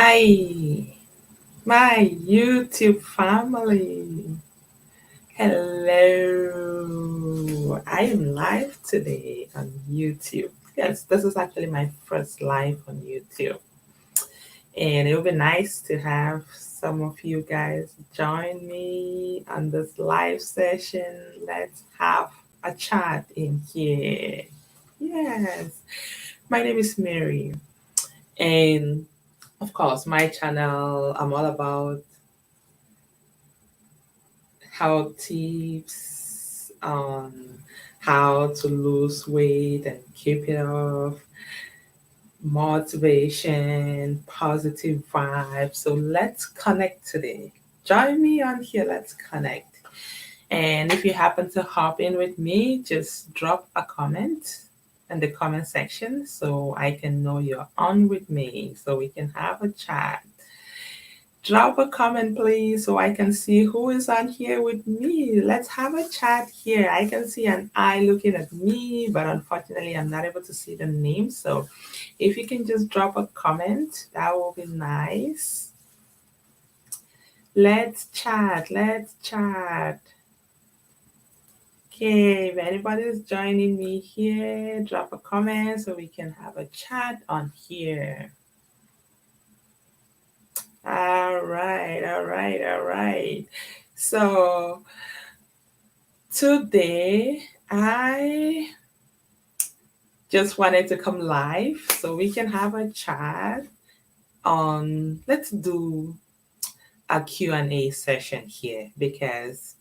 Hi, my YouTube family. Hello. I am live today on YouTube. Yes, this is actually my first live on YouTube. And it would be nice to have some of you guys join me on this live session. Let's have a chat in here. Yes. My name is Mary. And of course, my channel, I'm all about health tips on how to lose weight and keep it off, motivation, positive vibes. So let's connect today. Join me on here. Let's connect. And if you happen to hop in with me, just drop a comment in the comment section so I can know you're on with me so we can have a chat. Drop a comment, please, so I can see who is on here with me. Let's have a chat here. I can see an eye looking at me, but unfortunately, I'm not able to see the name. So if you can just drop a comment, that will be nice. Let's chat. Let's chat. Okay, if anybody is joining me here, drop a comment so we can have a chat on here. All right, all right, all right. So today, I just wanted to come live so we can have a chat on let's do a Q&A session here because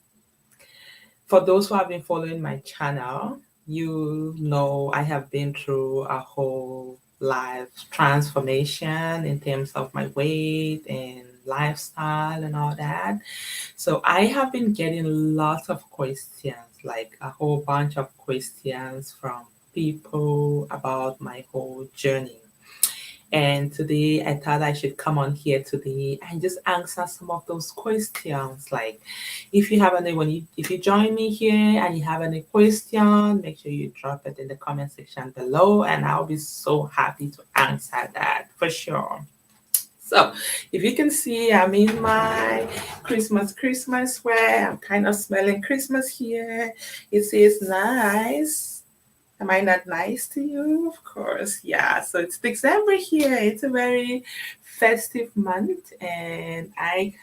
for those who have been following my channel, you know I have been through a whole life transformation in terms of my weight and lifestyle and all that. So I have been getting lots of questions, like a whole bunch of questions from people about my whole journey. And today I thought I should come on here today and just answer some of those questions. Like if you have any if you join me here and you have any question, make sure you drop it in the comment section below and I'll be so happy to answer that for sure. So, if you can see, I'm in my Christmas wear. I'm kind of smelling Christmas here. It says nice. Am I not nice to you? Of course, yeah. So it's December here. It's a very festive month, and I'm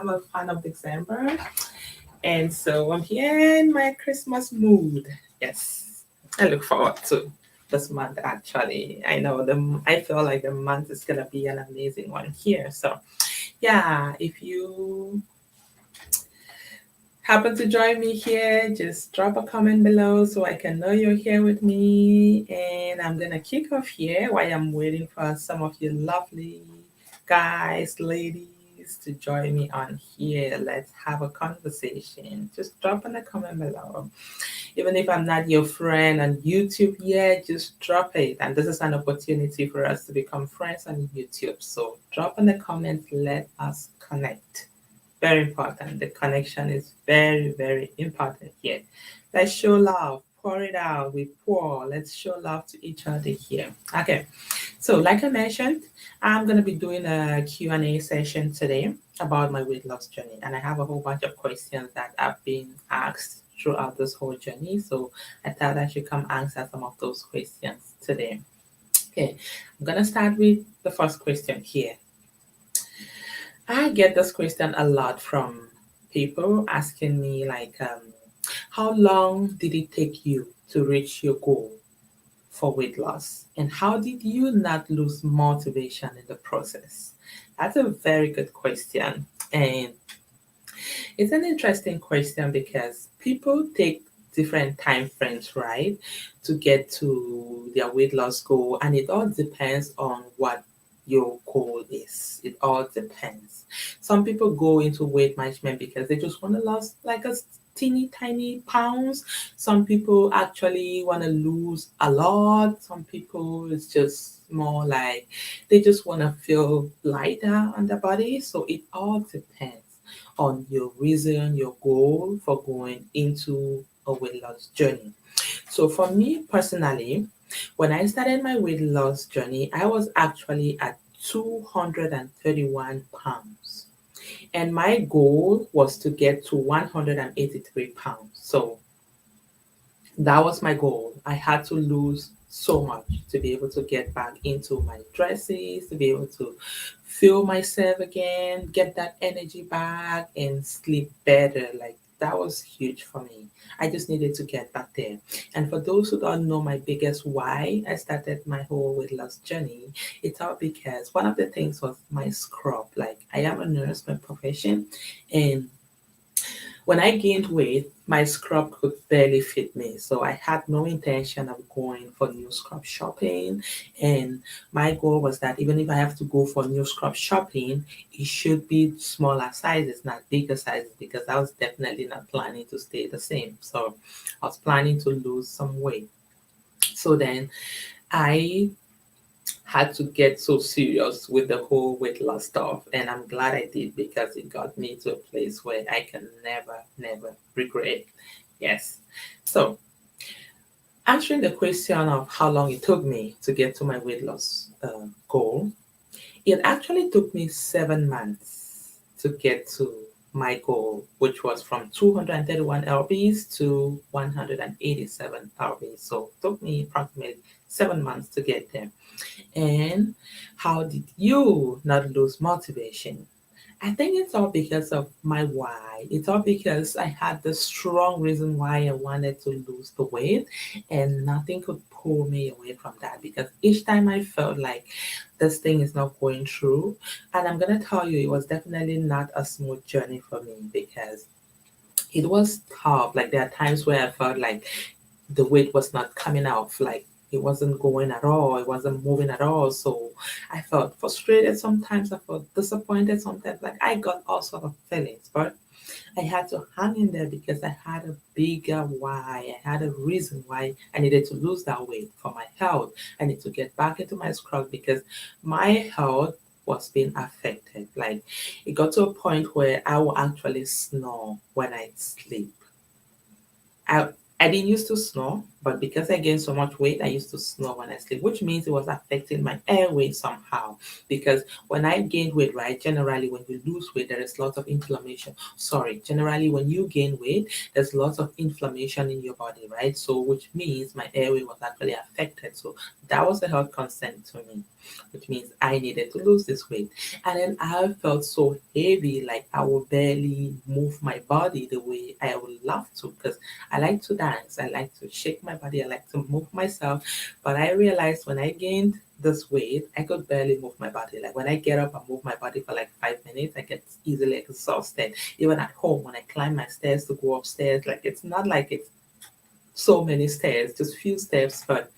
a fan of December, and so I'm here in my Christmas mood. Yes, I look forward to this month. Actually, I feel like the month is gonna be an amazing one here. So yeah, if you happen to join me here, just drop a comment below so I can know you're here with me. And I'm gonna kick off here while I'm waiting for some of you lovely guys, ladies to join me on here. Let's have a conversation. Just drop in a comment below. Even if I'm not your friend on YouTube yet, just drop it. And this is an opportunity for us to become friends on YouTube. So drop in the comments, let us connect. Very important. The connection is very, very important here. Let's show love. Pour it out. We pour. Let's show love to each other here. Okay. So, like I mentioned, I'm going to be doing a Q&A session today about my weight loss journey. And I have a whole bunch of questions that have been asked throughout this whole journey. So, I thought I should come answer some of those questions today. Okay. I'm going to start with the first question here. I get this question a lot from people asking me, like, how long did it take you to reach your goal for weight loss? And how did you not lose motivation in the process? That's a very good question. And it's an interesting question because people take different time frames, right, to get to their weight loss goal. And it all depends on what your goal is. It all depends. Some people go into weight management because they just want to lose like a teeny tiny pounds. Some people actually want to lose a lot. Some people it's just more like they just want to feel lighter on their body. So it all depends on your reason, your goal for going into a weight loss journey. So for me personally, when I started my weight loss journey, I was actually at 231 pounds. And my goal was to get to 183 pounds. So that was my goal. I had to lose so much to be able to get back into my dresses, to be able to feel myself again, get that energy back, and sleep better. Like that was huge for me. I just needed to get back there. And for those who don't know my biggest why I started my whole weight loss journey, it's all because one of the things was my scrub. Like I am a nurse by profession, and when I gained weight, my scrub could barely fit me. So I had no intention of going for new scrub shopping. And my goal was that even if I have to go for new scrub shopping, it should be smaller sizes, not bigger sizes, because I was definitely not planning to stay the same. So I was planning to lose some weight. So then I had to get so serious with the whole weight loss stuff. And I'm glad I did because it got me to a place where I can never, never regret. Yes. So, answering the question of how long it took me to get to my weight loss goal, it actually took me 7 months to get to my goal, which was from 231 lbs to 187 lbs. So it took me approximately 7 months to get there. And how did you not lose motivation? I think it's all because of my why. It's all because I had the strong reason why I wanted to lose the weight, and nothing could pull me away from that. Because each time I felt like this thing is not going through, and I'm gonna tell you, it was definitely not a smooth journey for me because it was tough. Like there are times where I felt like the weight was not coming off, like it wasn't going at all, it wasn't moving at all. So I felt frustrated sometimes, I felt disappointed sometimes, like I got all sort of feelings, but I had to hang in there because I had a bigger why. I had a reason why I needed to lose that weight for my health. I need to get back into my scrub because my health was being affected. Like it got to a point where I will actually snore when I sleep. I I didn't used to snore, but because I gained so much weight, I used to snore when I sleep, which means it was affecting my airway somehow. Because when I gained weight, right, generally when you lose weight, there is lots of inflammation. Sorry, generally when you gain weight, there's lots of inflammation in your body, right? So which means my airway was actually affected. So that was a health concern to me, which means I needed to lose this weight. And then I felt so heavy, like I would barely move my body the way I would love to, because I like to dance, I like to shake my body, I like to move myself. But I realized when I gained this weight, I could barely move my body. Like when I get up and move my body for like 5 minutes, I get easily exhausted. Even at home, when I climb my stairs to go upstairs, like it's not like it's so many stairs, just few steps, but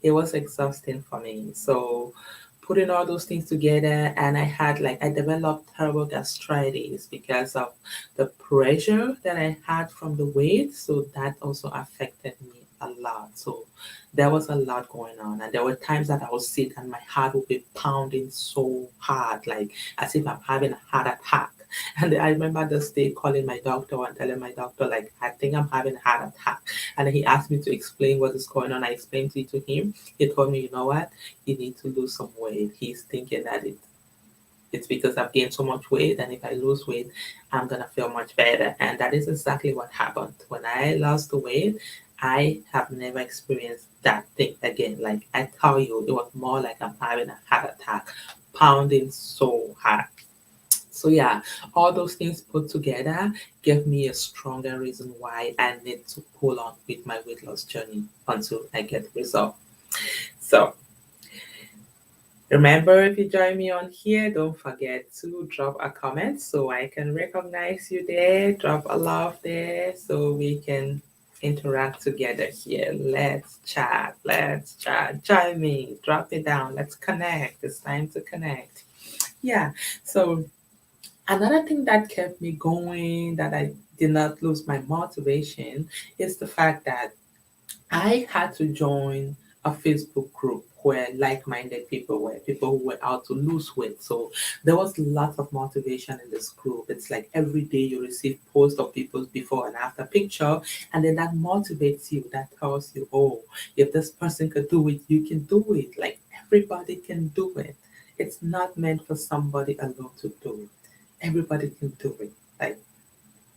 it was exhausting for me. So putting all those things together, and I developed terrible gastritis because of the pressure that I had from the weight. So that also affected me a lot. So there was a lot going on, and there were times that I would sit and my heart would be pounding so hard, like as if I'm having a heart attack. And I remember this day calling my doctor and telling my doctor, like, I think I'm having a heart attack. And he asked me to explain what is going on. I explained it to him. He told me, you know what, you need to lose some weight. He's thinking that it's because I've gained so much weight, and if I lose weight, I'm gonna feel much better. And that is exactly what happened. When I lost the weight, I have never experienced that thing again. Like I tell you, it was more like I'm having a heart attack, pounding so hard. So yeah, all those things put together gave me a stronger reason why I need to pull on with my weight loss journey until I get result. So remember, if you join me on here, don't forget to drop a comment so I can recognize you there. Drop a love there so we can interact together here. Let's chat. Let's chat. Join me. Drop it down. Let's connect. It's time to connect. Yeah. So another thing that kept me going, that I did not lose my motivation, is the fact that I had to join a Facebook group where like-minded people were, people who were out to lose weight. So there was lots of motivation in this group. It's like every day you receive posts of people's before and after picture, and then that motivates you. That tells you, oh, if this person could do it, you can do it. Like everybody can do it. It's not meant for somebody alone to do it. Everybody can do it. Like,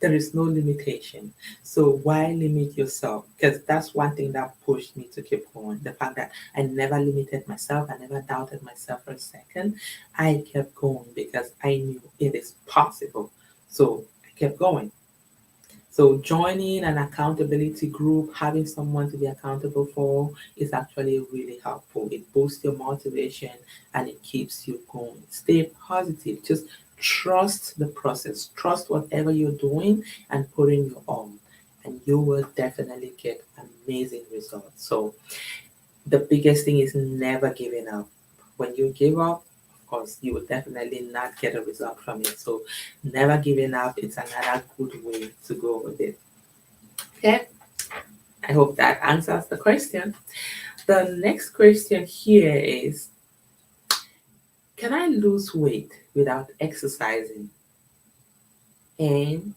there is no limitation. So why limit yourself? Because that's one thing that pushed me to keep going. The fact that I never limited myself, I never doubted myself for a second. I kept going because I knew it is possible. So I kept going. So joining an accountability group, having someone to be accountable for is actually really helpful. It boosts your motivation and it keeps you going. Stay positive. Just trust the process. Trust whatever you're doing and put in your all. And you will definitely get amazing results. So the biggest thing is never giving up. When you give up, of course, you will definitely not get a result from it. So never giving up, it's another good way to go with it. Okay, I hope that answers the question. The next question here is, can I lose weight without exercising? And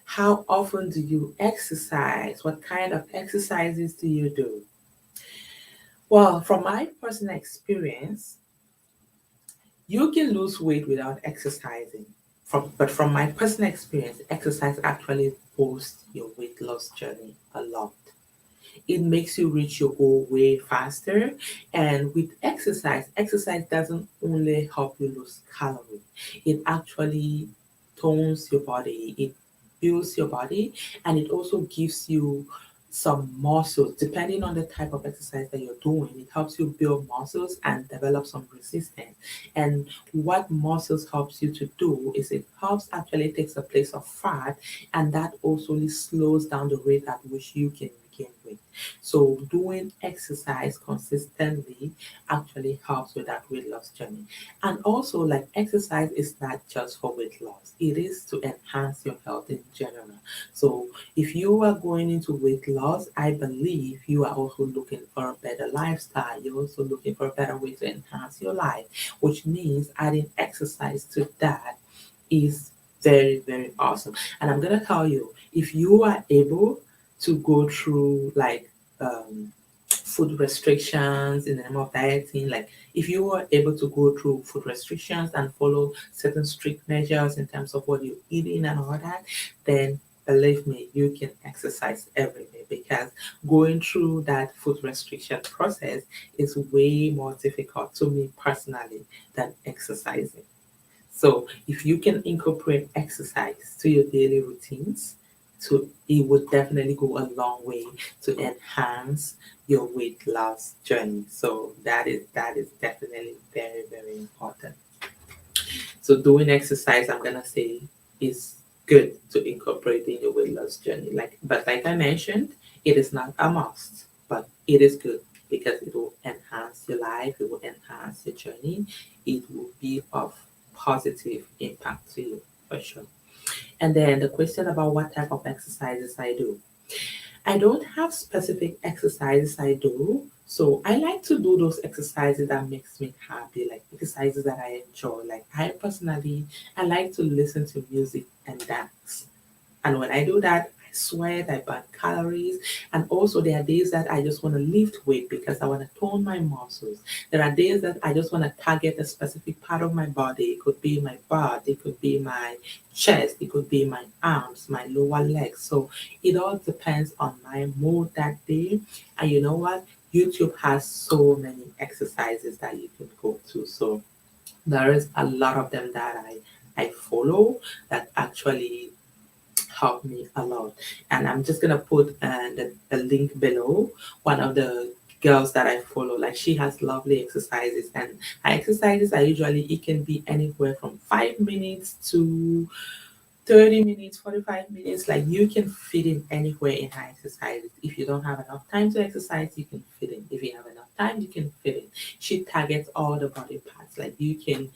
how often do you exercise? What kind of exercises do you do? Well, from my personal experience, you can lose weight without exercising. But from my personal experience, exercise actually boosts your weight loss journey a lot. It makes you reach your goal way faster. And with exercise doesn't only help you lose calorie, it actually tones your body, it builds your body, and it also gives you some muscles. Depending on the type of exercise that you're doing, it helps you build muscles and develop some resistance. And what muscles helps you to do is it helps actually takes the place of fat, and that also slows down the rate at which you can gain weight. So doing exercise consistently actually helps with that weight loss journey. And also, like, exercise is not just for weight loss, it is to enhance your health in general. So if you are going into weight loss, I believe you are also looking for a better lifestyle. You're also looking for a better way to enhance your life, which means adding exercise to that is very, very awesome. And I'm gonna tell you, if you are able to go through like food restrictions in the name of dieting, like if you are able to go through food restrictions and follow certain strict measures in terms of what you're eating and all that, then believe me, you can exercise every day, because going through that food restriction process is way more difficult to me personally than exercising. So if you can incorporate exercise to your daily routines, to it would definitely go a long way to enhance your weight loss journey. So that is definitely very, very important. So doing exercise, I'm gonna say, is good to incorporate in your weight loss journey. Like I mentioned, it is not a must, but it is good because it will enhance your life, it will enhance your journey, it will be of positive impact to you for sure. And then the question about what type of exercises I do. I don't have specific exercises I do. So I like to do those exercises that makes me happy, like exercises that I enjoy. Like I personally, I like to listen to music and dance. And when I do that, I sweat, I burn calories. And also, there are days that I just want to lift weight because I want to tone my muscles. There are days that I just want to target a specific part of my body. It could be my butt, it could be my chest, it could be my arms, my lower legs. So it all depends on my mood that day. And you know what? YouTube has so many exercises that you can go to. So there is a lot of them that I follow that actually helped me a lot. And I'm just gonna put the link below. One of the girls that I follow, like she has lovely exercises, and her exercises are usually it can be anywhere from 5 minutes to 30 minutes, 45 minutes. Like you can fit in anywhere in her exercises. If you don't have enough time to exercise, you can fit in. If you have enough time, you can fit in. She targets all the body parts. Like you can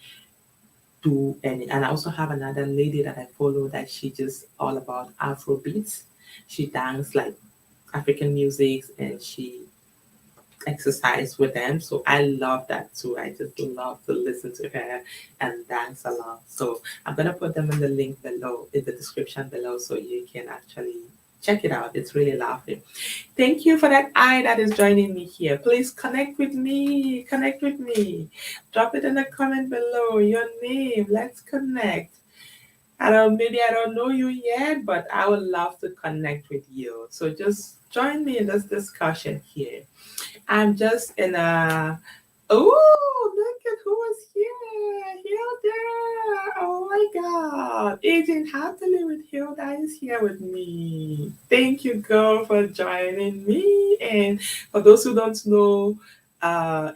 do any. And I also have another lady that I follow that she just all about Afro beats. She dance like African music and she exercise with them. So I love that too. I just love to listen to her and dance along. So I'm gonna put them in the link below in the description below so you can actually Check it out. It's really lovely. Thank you for that eye that is joining me here. Please connect with me. Connect with me. Drop it in the comment below. Your name. Let's connect. Maybe I don't know you yet, but I would love to connect with you. So just join me in this discussion here. I'm just in a. Oh, look at who is here. Hilda. Oh my God. Agent Happily with Hilda is here with me. Thank you, girl, for joining me. And for those who don't know,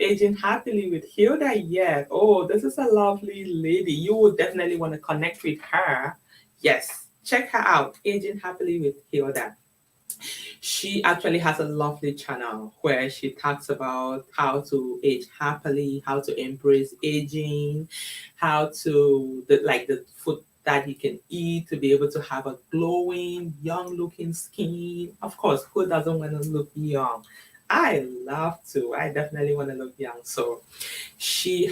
Agent Happily with Hilda yet. Oh, this is a lovely lady. You would definitely want to connect with her. Yes, check her out. Agent Happily with Hilda. She actually has a lovely channel where she talks about how to age happily, how to embrace aging, how to like the food that you can eat to be able to have a glowing, young looking skin. Of course, who doesn't want to look young? I love to. I definitely want to look young. So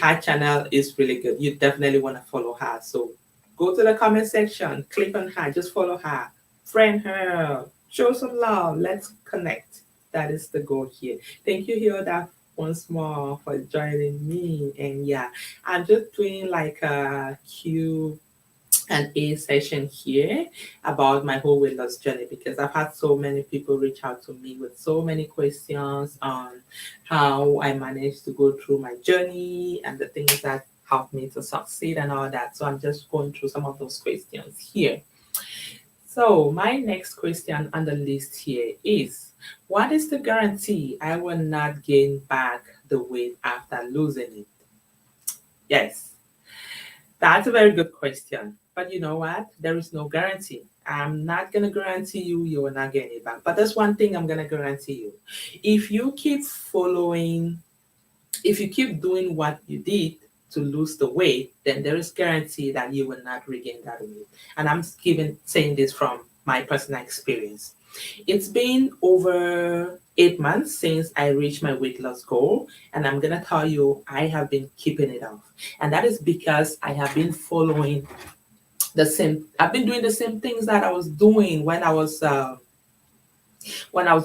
her channel is really good. You definitely want to follow her. So go to the comment section, click on her, just follow her, friend her, show some love. Let's connect. That is the goal here. Thank you, Hilda, once more for joining me. And yeah, I'm just doing like a Q&A session here about my whole weight loss journey because I've had so many people reach out to me with so many questions on how I managed to go through my journey and the things that helped me to succeed and all that. So I'm just going through some of those questions here. So my next question on the list here is, what is the guarantee I will not gain back the weight after losing it? Yes, that's a very good question. But you know what? There is no guarantee. I'm not going to guarantee you will not get it back. But there's one thing I'm going to guarantee you. If you keep following, if you keep doing what you did to lose the weight, then there is guarantee that you will not regain that weight. And I'm saying this from my personal experience. It's been over 8 months since I reached my weight loss goal, and I'm gonna tell you, I have been keeping it off, and that is because I have been following the same. I've been doing the same things that I was doing when I was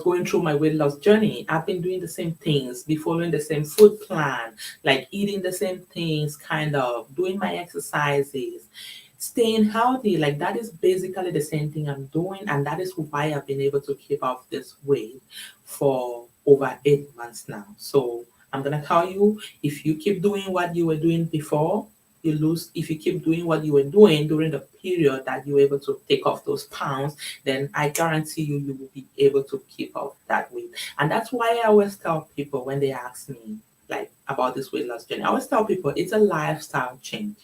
going through my weight loss journey. I've been doing the same things, be following the same food plan, like eating the same things, kind of doing my exercises, staying healthy. Like that is basically the same thing I'm doing, and that is why I've been able to keep off this weight for over 8 months now. So I'm gonna tell you, if you keep doing what you were doing before, you lose. If you keep doing what you were doing during the period that you were able to take off those pounds, then I guarantee you will be able to keep off that weight. And that's why I always tell people when they ask me like about this weight loss journey, I always tell people it's a lifestyle change.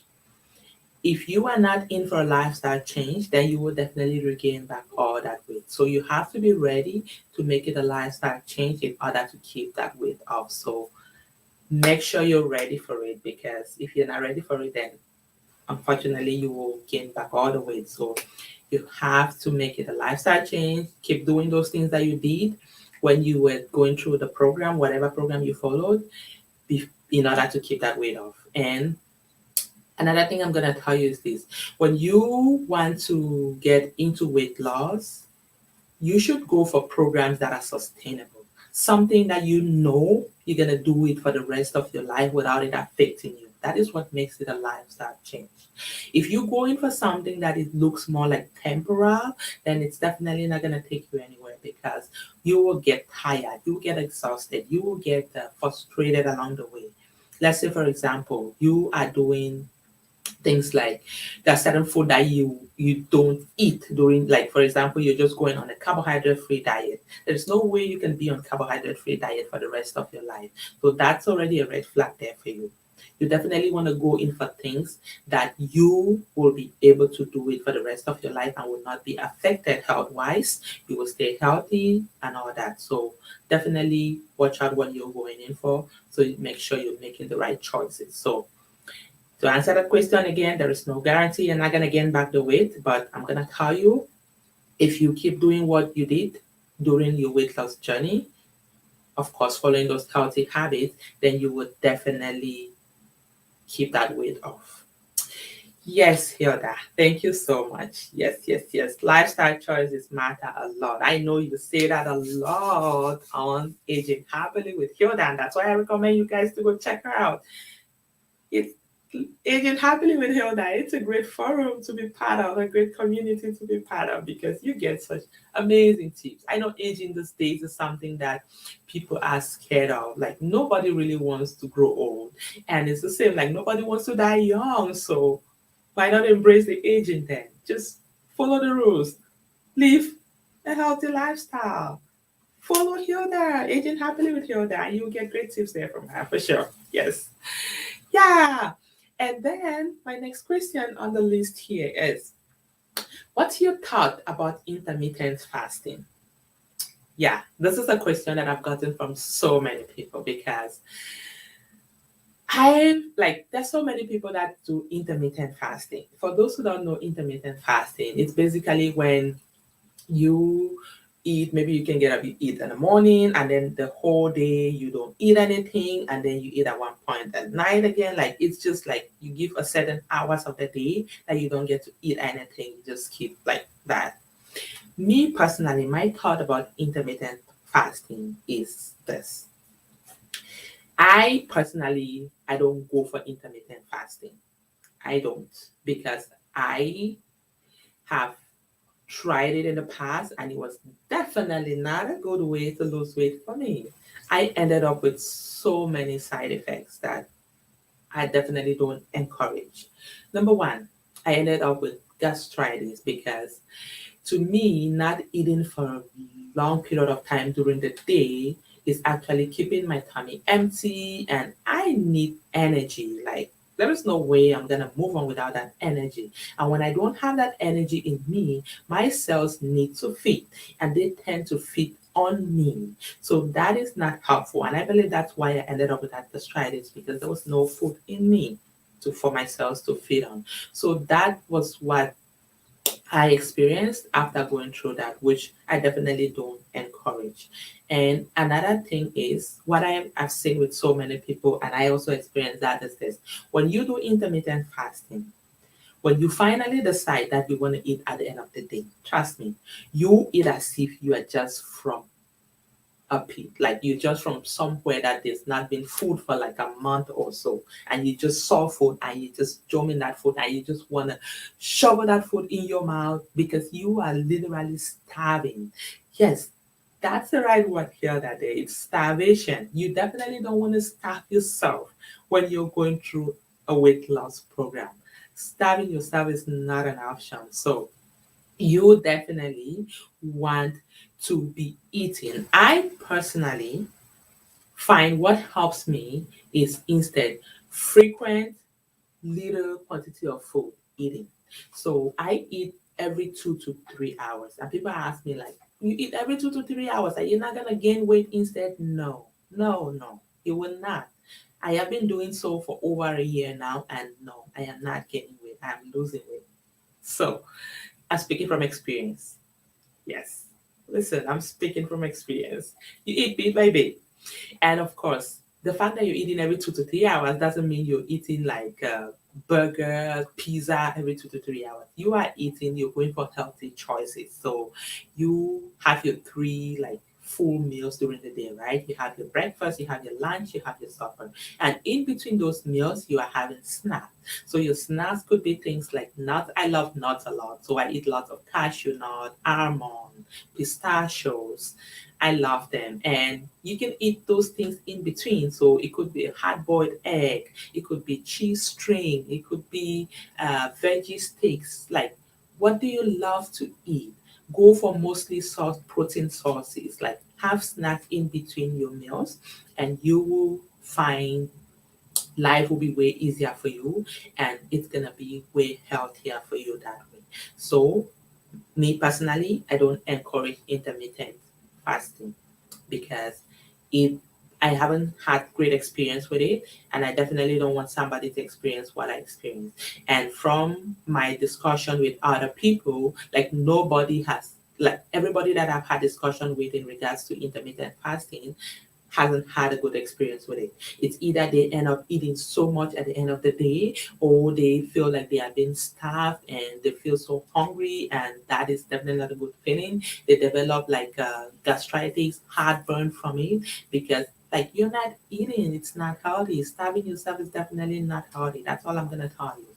If you are not in for a lifestyle change, then you will definitely regain back all that weight. So you have to be ready to make it a lifestyle change in order to keep that weight off. So make sure you're ready for it, because if you're not ready for it, then unfortunately you will gain back all the weight. So you have to make it a lifestyle change. Keep doing those things that you did when you were going through the program, whatever program you followed, in order to keep that weight off. And another thing I'm going to tell you is this: when you want to get into weight loss, you should go for programs that are sustainable. Something that you know you're going to do it for the rest of your life without it affecting you. That is what makes it a lifestyle change. If you go in for something that it looks more like temporal, then it's definitely not going to take you anywhere, because you will get tired, you will get exhausted, you will get frustrated along the way. Let's say, for example, you are doing things like there's certain food that you don't eat during, like for example, you're just going on a carbohydrate free diet. There's no way you can be on carbohydrate free diet for the rest of your life. So that's already a red flag there for you. You definitely want to go in for things that you will be able to do it for the rest of your life and will not be affected health wise. You will stay healthy and all that. So definitely watch out what you're going in for, so you make sure you're making the right choices. So to answer that question again, there is no guarantee you're not going to gain back the weight, but I'm going to tell you, if you keep doing what you did during your weight loss journey, of course, following those healthy habits, then you would definitely keep that weight off. Yes, Hilda. Thank you so much. Yes, yes, yes. Lifestyle choices matter a lot. I know you say that a lot on Aging Happily with Hilda, and that's why I recommend you guys to go check her out. It's Aging Happily with Hilda. It's a great forum to be part of, a great community to be part of because you get such amazing tips. I know aging these days is something that people are scared of. Like nobody really wants to grow old. And it's the same, like nobody wants to die young. So why not embrace the aging then? Just follow the rules. Live a healthy lifestyle. Follow Hilda, Aging Happily with Hilda, and you'll get great tips there from her for sure. Yes. Yeah. And then my next question on the list here is what's your thought about intermittent fasting? Yeah, this is a question that I've gotten from so many people because there's so many people that do intermittent fasting. For those who don't know intermittent fasting, it's basically when you eat, maybe you can get up, you eat in the morning, and then the whole day you don't eat anything, and then you eat at one point at night again. Like it's just like you give a certain hours of the day that you don't get to eat anything, you just keep like that. Me personally, my thought about intermittent fasting is this. I don't go for intermittent fasting. I don't, because I have tried it in the past and it was definitely not a good way to lose weight for me. I ended up with so many side effects that I definitely don't encourage. Number one, I ended up with gastritis because to me, not eating for a long period of time during the day is actually keeping my tummy empty and I need energy. Like, there is no way I'm going to move on without that energy. And when I don't have that energy in me, my cells need to feed and they tend to feed on me. So that is not helpful. And I believe that's why I ended up with that gastritis because there was no food in me for my cells to feed on. So that was what I experienced after going through that, which I definitely don't encourage. And another thing is what I've seen with so many people, and I also experienced that is this: when you do intermittent fasting, when you finally decide that you want to eat at the end of the day, trust me, you eat as if you are just from a pit, like you just from somewhere that there's not been food for like a month or so, and you just saw food and you just jump in that food and you just want to shovel that food in your mouth because you are literally starving. Yes, that's the right word here that day. It's starvation. You definitely don't want to starve yourself when you're going through a weight loss program. Starving yourself is not an option. So you definitely want to be eating. I personally find what helps me is instead frequent little quantity of food eating. So I eat every 2 to 3 hours. And people ask me like, you eat every 2 to 3 hours, are you not gonna gain weight instead? No, no, no, it will not. I have been doing so for over a year now, and no, I am not gaining weight. I'm losing weight. So I'm speaking from experience. Yes. Listen, I'm speaking from experience. You eat bit by bit. And of course, the fact that you're eating every 2 to 3 hours doesn't mean you're eating like burger, pizza every 2 to 3 hours. You are eating, you're going for healthy choices. So you have your three like full meals during the day, right? You have your breakfast, you have your lunch, you have your supper. And in between those meals, you are having snacks. So your snacks could be things like nuts. I love nuts a lot. So I eat lots of cashew nut, almond, pistachios. I love them. And you can eat those things in between. So it could be a hard boiled egg, it could be cheese string, it could be veggie steaks. Like, what do you love to eat? Go for mostly source protein sources. Like, have snacks in between your meals, and you will find life will be way easier for you and it's gonna be way healthier for you that way. So me personally, I don't encourage intermittent fasting because it I haven't had great experience with it, and I definitely don't want somebody to experience what I experienced. And from my discussion with other people, like nobody has, like everybody that I've had discussion with in regards to intermittent fasting hasn't had a good experience with it. It's either they end up eating so much at the end of the day, or they feel like they are being starved and they feel so hungry, and that is definitely not a good feeling. They develop like gastritis, heartburn from it, because like you're not eating, it's not healthy. Starving yourself is definitely not healthy. That's all I'm gonna tell you.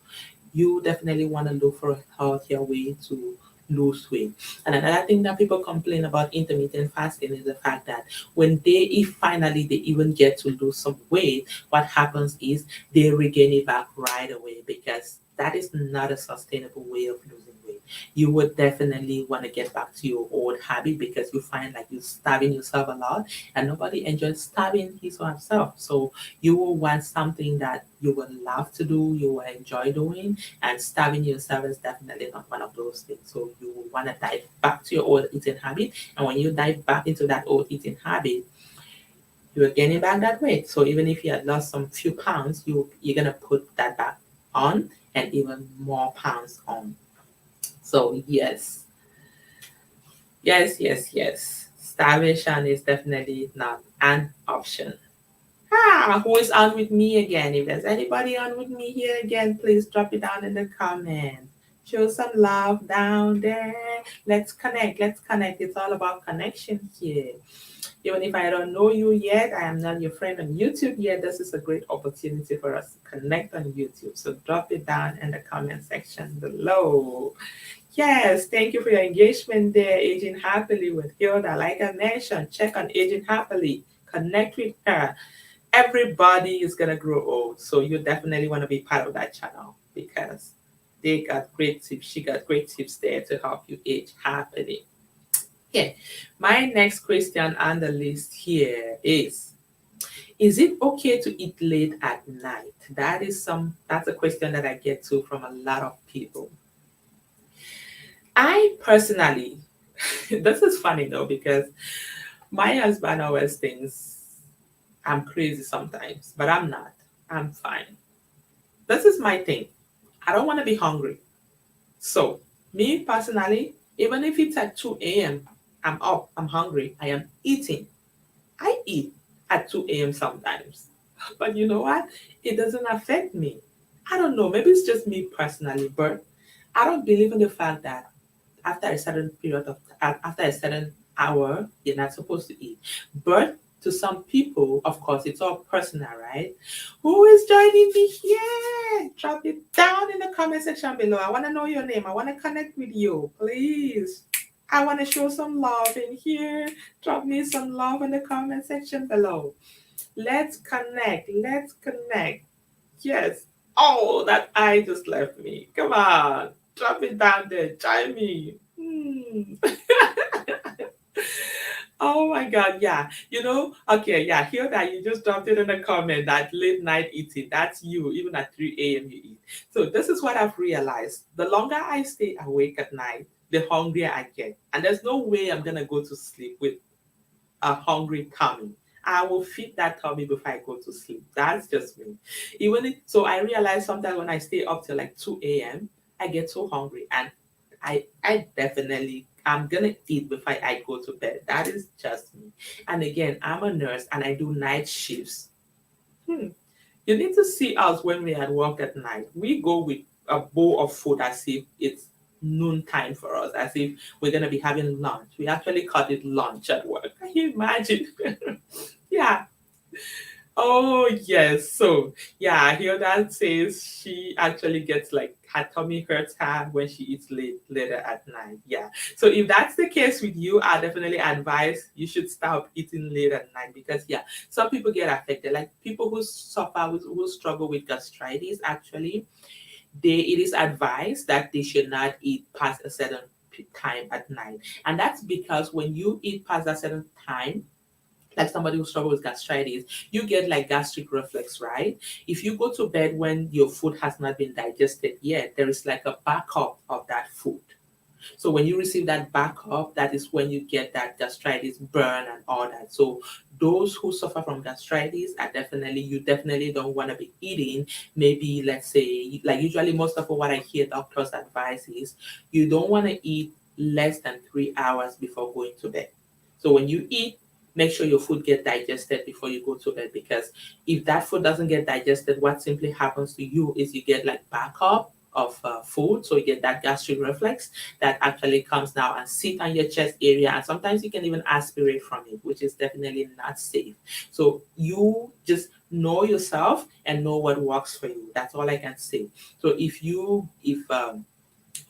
You definitely want to look for a healthier way to lose weight. And another thing that people complain about intermittent fasting is the fact that when they, if finally they even get to lose some weight, what happens is they regain it back right away, because that is not a sustainable way of losing weight. You would definitely want to get back to your old habit, because you find like you're starving yourself a lot, and nobody enjoys starving his or herself. So you will want something that you will love to do, you will enjoy doing, and starving yourself is definitely not one of those things. So you will want to dive back to your old eating habit. And when you dive back into that old eating habit, you're gaining back that weight. So even if you had lost some few pounds, you're gonna put that back on, and even more pounds on. So yes. Starvation is definitely not an option. Who is on with me again? If there's anybody on with me here again, please drop it down in the comments. Show some love down there. Let's connect. Let's connect. It's all about connection here. Even if I don't know you yet, I am not your friend on YouTube yet, this is a great opportunity for us to connect on YouTube. So drop it down in the comment section below. Yes, thank you for your engagement there, Aging Happily with Hilda. Like I mentioned, check on Aging Happily. Connect with her. Everybody is gonna grow old, so you definitely want to be part of that channel, because they got great tips. She got great tips there to help you age happily. Yeah. My next question on the list here is it okay to eat late at night? That's a question that I get to from a lot of people. I personally, this is funny though, because my husband always thinks I'm crazy sometimes, but I'm not. I'm fine. This is my thing. I don't want to be hungry. So, me personally, even if it's at 2 a.m., I'm up, I'm hungry, I am eating. I eat at 2 a.m. sometimes. But you know what? It doesn't affect me. I don't know. Maybe it's just me personally, but I don't believe in the fact that after a certain hour, you're not supposed to eat. But to some people, of course, it's all personal, right? Who is joining me here? Drop it down in the comment section below. I want to know your name. I want to connect with you. Please. I want to show some love in here. Drop me some love in the comment section below. Let's connect. Let's connect. Yes. Oh, that eye just left me. Come on. Drop it down there. Join me. Oh my God, yeah. Okay, yeah, hear that. You just dropped it in a comment that late night eating, that's you, even at 3 a.m. you eat. So this is what I've realized. The longer I stay awake at night, the hungrier I get. And there's no way I'm gonna go to sleep with a hungry tummy. I will feed that tummy before I go to sleep. That's just me. So I realize sometimes when I stay up till like 2 a.m., I get so hungry, and I definitely I'm gonna eat before I go to bed. That is just me. And again, I'm a nurse and I do night shifts. Hmm. You need to see us when we're at work at night. We go with a bowl of food as if it's noon time for us, as if we're gonna be having lunch. We actually call it lunch at work. Can you imagine? Yeah. Oh yes. So yeah, I hear that says she actually gets like her tummy hurts her when she eats later at night. Yeah. So if that's the case with you, I definitely advise you should stop eating late at night, because yeah, some people get affected. Like people who struggle with gastritis, actually, it is advised that they should not eat past a certain time at night. And that's because when you eat past a certain time, like somebody who struggles with gastritis, you get like gastric reflux, right? If you go to bed when your food has not been digested yet, there is like a backup of that food. So when you receive that backup, that is when you get that gastritis burn and all that. So those who suffer from gastritis you definitely don't want to be eating. Maybe let's say, like usually most of what I hear doctors advise is you don't want to eat less than 3 hours before going to bed. So when you eat, make sure your food get digested before you go to bed, because if that food doesn't get digested, what simply happens to you is you get like backup of food, so you get that gastric reflex that actually comes now and sit on your chest area, and sometimes you can even aspirate from it, which is definitely not safe. So you just know yourself and know what works for you. That's all I can say. So if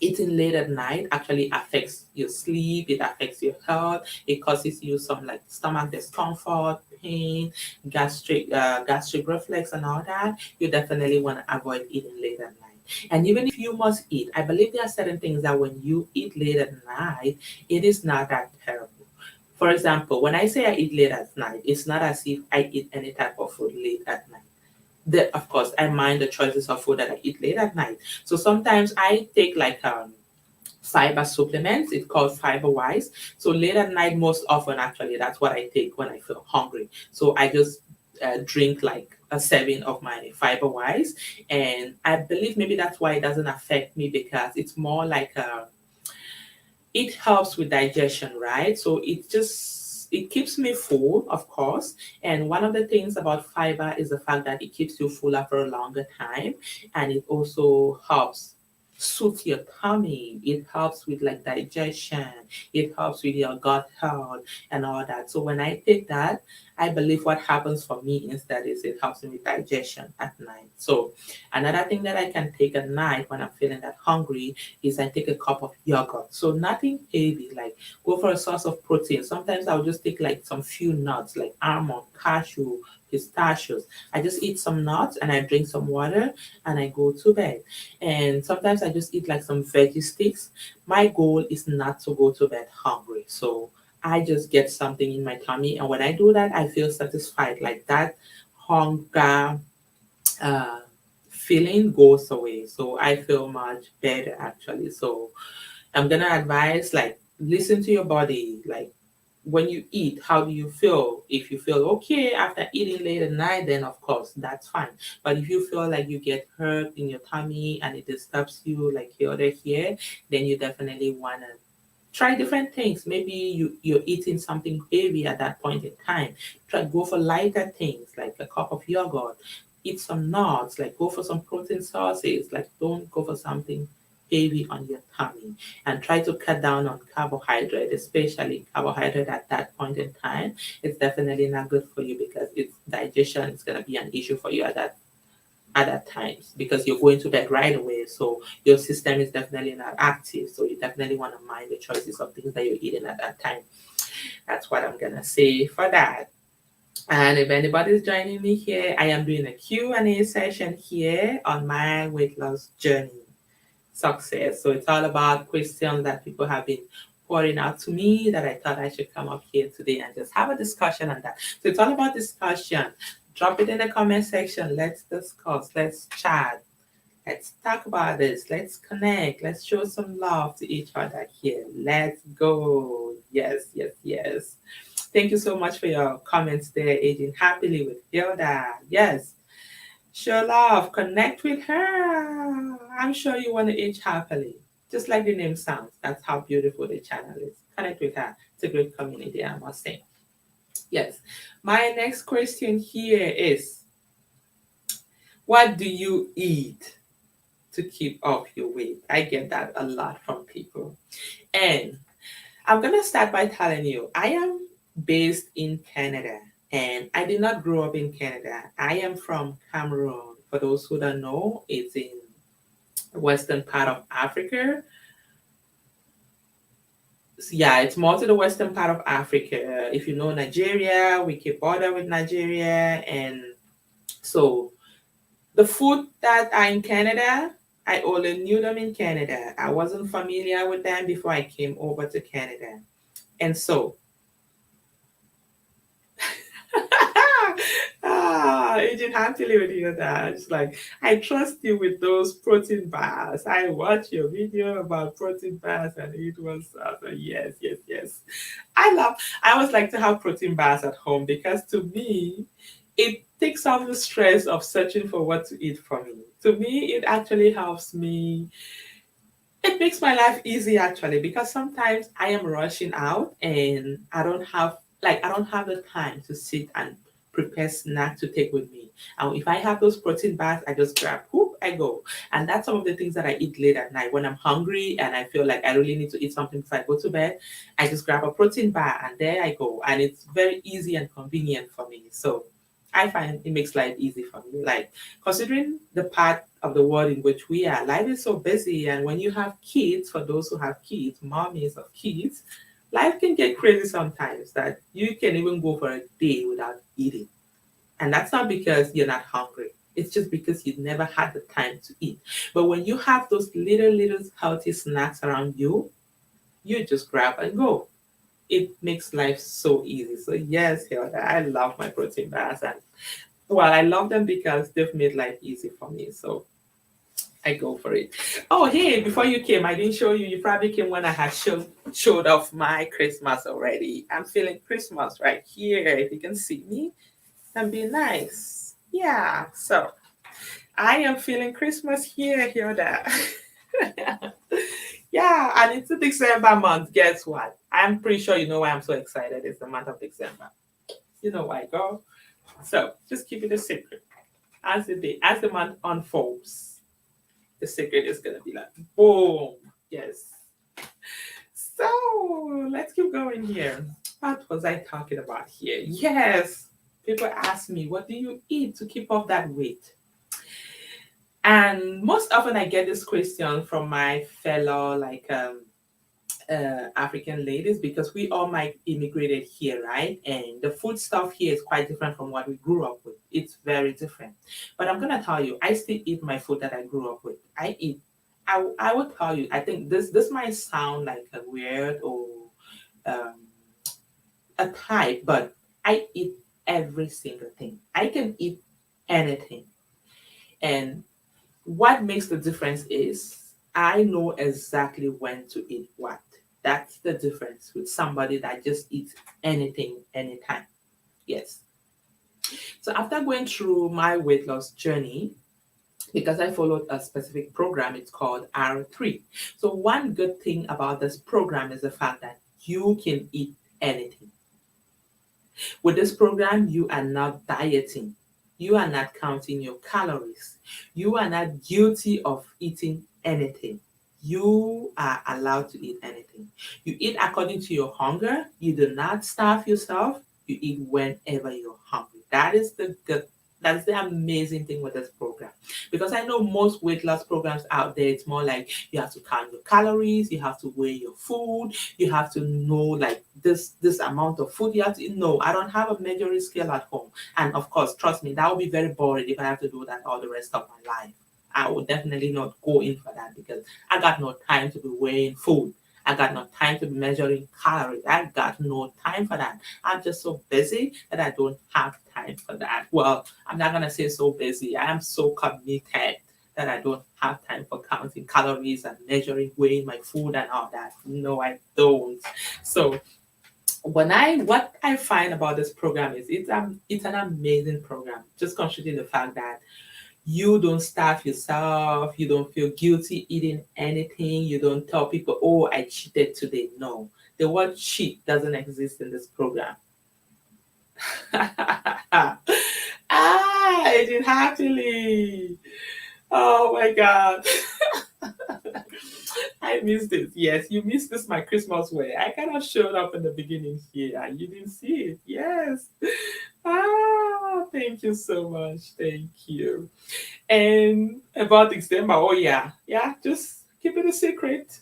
eating late at night actually affects your sleep, it affects your health, it causes you some like stomach discomfort, pain, gastric reflex and all that, you definitely want to avoid eating late at night. And even if you must eat, I believe there are certain things that when you eat late at night, it is not that terrible. For example, when I say I eat late at night, it's not as if I eat any type of food late at night. Of course, I mind the choices of food that I eat late at night. So sometimes I take like fiber supplements. It's called Fiber Wise. So late at night, most often actually, that's what I take when I feel hungry. So I just drink like a serving of my Fiber Wise, and I believe maybe that's why it doesn't affect me, because it's more like it helps with digestion, right? So it keeps me full, of course. And one of the things about fiber is the fact that it keeps you fuller for a longer time, and it also helps soothe your tummy. It helps with like digestion. It helps with your gut health and all that. So when I take that, I believe what happens for me instead is it helps me with digestion at night. So another thing that I can take at night when I'm feeling that hungry is I take a cup of yogurt. So nothing heavy, like go for a source of protein. Sometimes I'll just take like some few nuts, like almond, cashew, pistachios. I just eat some nuts and I drink some water and I go to bed. And sometimes I just eat like some veggie sticks. My goal is not to go to bed hungry. So I just get something in my tummy. And when I do that, I feel satisfied. Like that hunger uh, feeling goes away. So I feel much better actually. So I'm gonna advise like listen to your body. Like when you eat, how do you feel? If you feel okay after eating late at night, then of course that's fine. But if you feel like you get hurt in your tummy and it disturbs you like here, then you definitely wanna try different things. Maybe you're eating something heavy at that point in time. Try go for lighter things like a cup of yogurt. Eat some nuts, like go for some protein sources. Like don't go for something heavy on your tummy, and try to cut down on carbohydrate, especially carbohydrate at that point in time. It's definitely not good for you, because its digestion is going to be an issue for you at that times, because you're going to bed right away. So your system is definitely not active. So you definitely want to mind the choices of things that you're eating at that time. That's what I'm gonna say for that. And if anybody's joining me here, I am doing a Q&A session here on my weight loss journey success. So it's all about questions that people have been pouring out to me that I thought I should come up here today and just have a discussion on that. So it's all about discussion. Drop it in the comment section. Let's discuss. Let's chat. Let's talk about this. Let's connect. Let's show some love to each other here. Let's go. Yes, yes, yes. Thank you so much for your comments there, aging happily with Hilda. Yes. Show love, connect with her. I'm sure you want to age happily. Just like the name sounds. That's how beautiful the channel is. Connect with her. It's a great community, I must say. Yes. My next question here is, what do you eat to keep up your weight? I get that a lot from people. And I'm going to start by telling you, I am based in Canada, and I did not grow up in Canada. I am from Cameroon. For those who don't know, it's in western part of Africa. Yeah, it's more to the western part of Africa. If you know Nigeria, we keep border with Nigeria. And so the food that are in Canada, I only knew them in Canada. I wasn't familiar with them before I came over to Canada. And so Agent happily with you that it's like I trust you with those protein bars. I watched your video about protein bars and it was yes, yes, yes. I always like to have protein bars at home, because to me it takes off the stress of searching for what to eat for me. To me, it actually helps me. It makes my life easy actually, because sometimes I am rushing out and I don't have Like I don't have the time to sit and prepare snack to take with me. And if I have those protein bars, I just grab, whoop, I go. And that's some of the things that I eat late at night when I'm hungry and I feel like I really need to eat something before I go to bed. I just grab a protein bar and there I go. And it's very easy and convenient for me. So I find it makes life easy for me. Like considering the part of the world in which we are, life is so busy. And when you have kids, for those who have kids, mommies of kids, life can get crazy sometimes that you can even go for a day without eating. And that's not because you're not hungry. It's just because you never had the time to eat. But when you have those little healthy snacks around you, you just grab and go. It makes life so easy. So yes, Hilda, I love my protein bars, and well, I love them because they've made life easy for me. So I go for it. Oh, hey, before you came, I didn't show you. You probably came when I had showed off my Christmas already. I'm feeling Christmas right here. If you can see me, and be nice. Yeah. So I am feeling Christmas here, Hilda. Yeah, and it's a December month. Guess what? I'm pretty sure you know why I'm so excited. It's the month of December. You know why, girl. So just keep it a secret. As the month unfolds, the secret is gonna be like boom. Yes. So let's keep going here. What was I talking about here? Yes. People ask me, what do you eat to keep off that weight? And most often I get this question from my fellow African ladies because we all might immigrated here, right? And the food stuff here is quite different from what we grew up with. It's very different. But I'm gonna tell you, I still eat my food that I grew up with. I eat. I will tell you. I think this might sound like a weird or um, a type, but I eat every single thing. I can eat anything, and what makes the difference is I know exactly when to eat what. That's the difference with somebody that just eats anything, anytime. Yes. So after going through my weight loss journey, because I followed a specific program, it's called R3. So one good thing about this program is the fact that you can eat anything. With this program, you are not dieting. You are not counting your calories. You are not guilty of eating anything. You are allowed to eat anything. You eat according to your hunger. You do not starve yourself. You eat whenever you're hungry. That's the amazing thing with this program. Because I know most weight loss programs out there, it's more like you have to count your calories, you have to weigh your food, you have to know like this amount of food you have to know. I don't have a measuring scale at home. And of course, trust me, that would be very boring if I have to do that all the rest of my life. I would definitely not go in for that because I got no time to be weighing food. I got no time to be measuring calories. I got no time for that. I'm just so busy that I don't have time for that. Well, I'm not gonna say so busy. I am so committed that I don't have time for counting calories and measuring, weighing my food and all that. No, I don't. So what I find about this program is it's an amazing program. Just considering the fact that you don't starve yourself, you don't feel guilty eating anything, you don't tell people, oh, I cheated today. No, the word cheat doesn't exist in this program. Agent Happily. Oh my God. I missed it. Yes, you missed this my Christmas way. I kind of showed up in the beginning here and you didn't see it. Yes. Thank you so much. Thank you. And about December, oh yeah. Yeah, just keep it a secret.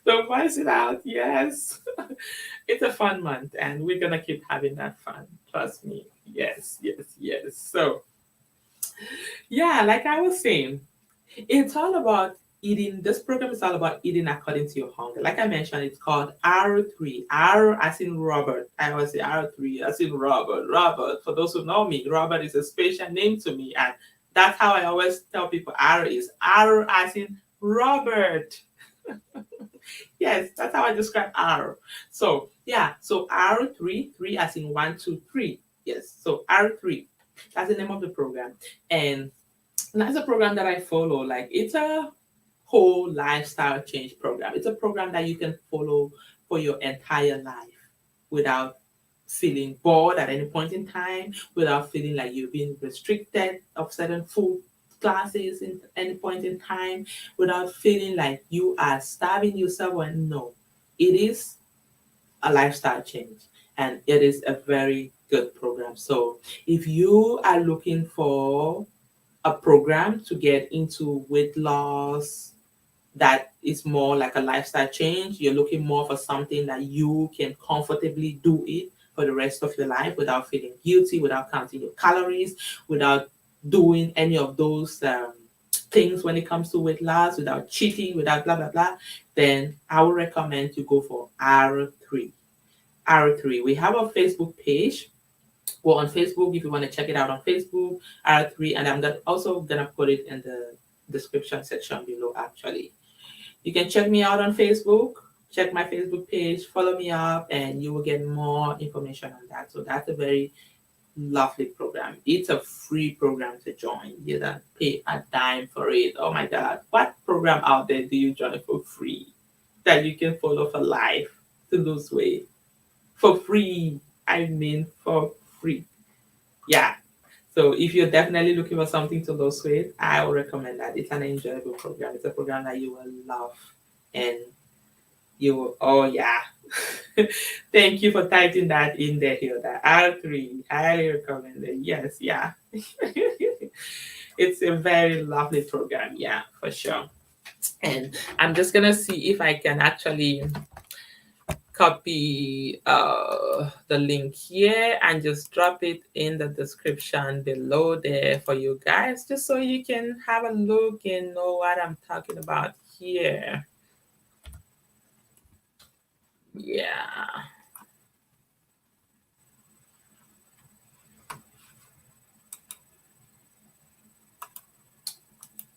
Don't voice it out. Yes. It's a fun month and we're gonna keep having that fun. Trust me. Yes, yes, yes. So yeah, like I was saying, it's all about eating. This program is all about eating according to your hunger. Like I mentioned, it's called R3. R as in Robert. I always say R3 as in Robert. Robert. For those who know me, Robert is a special name to me. And that's how I always tell people R is R as in Robert. Yes, that's how I describe R. So yeah, so R3, three as in one, two, three. Yes, so R3. That's the name of the program. And that's a program that I follow. Like it's a whole lifestyle change program. It's a program that you can follow for your entire life without feeling bored at any point in time, without feeling like you're being restricted of certain food classes in any point in time, without feeling like you are starving yourself. When no, it is a lifestyle change, and it is a very good program. So if you are looking for a program to get into weight loss that is more like a lifestyle change, you're looking more for something that you can comfortably do it for the rest of your life without feeling guilty, without counting your calories, without doing any of those things when it comes to weight loss, without cheating, without blah blah blah, then I would recommend you go for R3. R3. We have a Facebook page. Go on Facebook if you want to check it out on Facebook, R3, and I'm also gonna put it in the description section below actually. You can check me out on Facebook, check my Facebook page, follow me up, and you will get more information on that. So that's a very lovely program. It's a free program to join. You don't pay a dime for it. Oh my God. What program out there do you join for free that you can follow for life to lose weight? For free. I mean, for free. Yeah. So if you're definitely looking for something to lose weight, I would recommend that. It's an enjoyable program. It's a program that you will love, and you will, oh yeah. Thank you for typing that in there, Hilda. R3, highly recommended. Yes, yeah. It's a very lovely program, yeah, for sure. And I'm just gonna see if I can actually copy the link here and just drop it in the description below there for you guys, just so you can have a look and know what I'm talking about here. Yeah.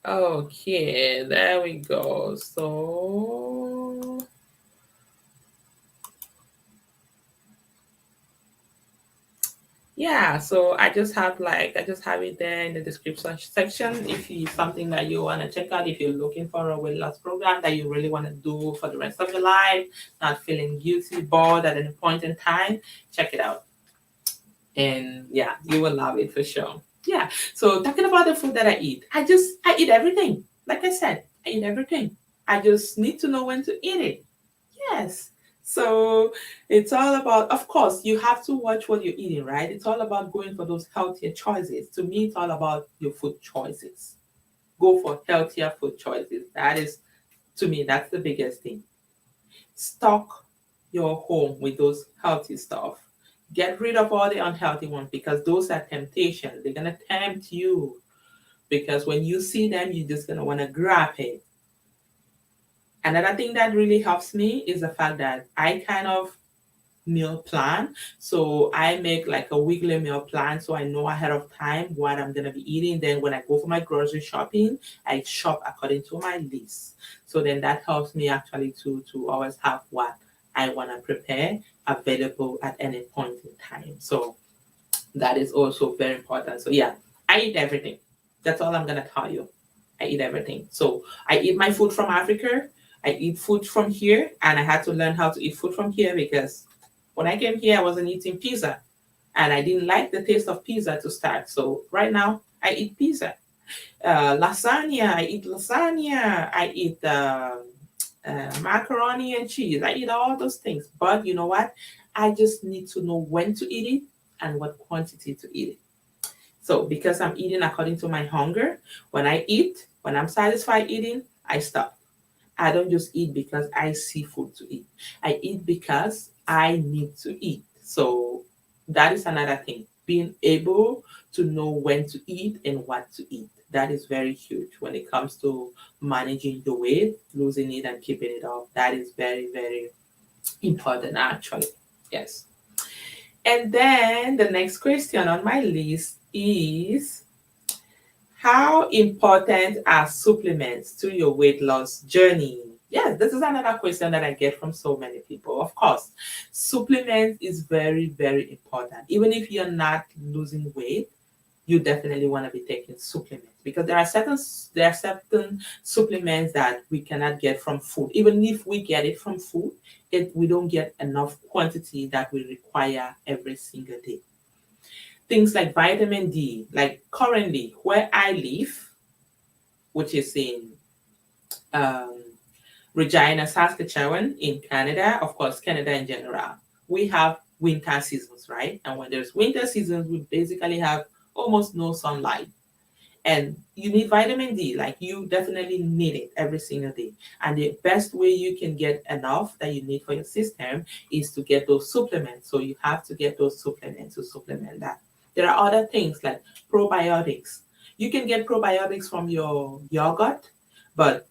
Okay, there we go. So yeah, so I just have it there in the description section if it's something that you want to check out, if you're looking for a weight loss program that you really want to do for the rest of your life, not feeling guilty, bored at any point in time, check it out. And yeah, you will love it for sure. Yeah. So talking about the food that I eat everything. Like I said, I eat everything. I just need to know when to eat it. Yes. So it's all about, of course, you have to watch what you're eating, right? It's all about going for those healthier choices. To me, it's all about your food choices. Go for healthier food choices. That is, to me, that's the biggest thing. Stock your home with those healthy stuff. Get rid of all the unhealthy ones because those are temptations. They're gonna tempt you because when you see them, you're just gonna want to grab it. Another thing that really helps me is the fact that I kind of meal plan. So I make like a weekly meal plan so I know ahead of time what I'm gonna be eating. Then when I go for my grocery shopping, I shop according to my list. So then that helps me actually to always have what I wanna prepare available at any point in time. So that is also very important. So yeah, I eat everything. That's all I'm gonna tell you. I eat everything. So I eat my food from Africa. I eat food from here, and I had to learn how to eat food from here because when I came here, I wasn't eating pizza, and I didn't like the taste of pizza to start. So right now, I eat pizza. Lasagna, I eat lasagna. I eat macaroni and cheese. I eat all those things. But you know what? I just need to know when to eat it and what quantity to eat it. So because I'm eating according to my hunger, when I eat, when I'm satisfied eating, I stop. I don't just eat because I see food to eat. I eat because I need to eat. So that is another thing. Being able to know when to eat and what to eat. That is very huge when it comes to managing your weight, losing it and keeping it off. That is very, very important actually. Yes. And then the next question on my list is, how important are supplements to your weight loss journey? Yes, this is another question that I get from so many people. Of course, supplement is very, very important. Even if you're not losing weight, you definitely want to be taking supplements, because there are certain supplements that we cannot get from food. Even if we get it from food, we don't get enough quantity that we require every single day. Things like vitamin D, like currently where I live, which is in um, Regina, Saskatchewan, in Canada, of course, Canada in general, we have winter seasons, right? And when there's winter seasons, we basically have almost no sunlight. And you need vitamin D, like you definitely need it every single day. And the best way you can get enough that you need for your system is to get those supplements. So you have to get those supplements to supplement that. There are other things like probiotics. You can get probiotics from your yogurt, but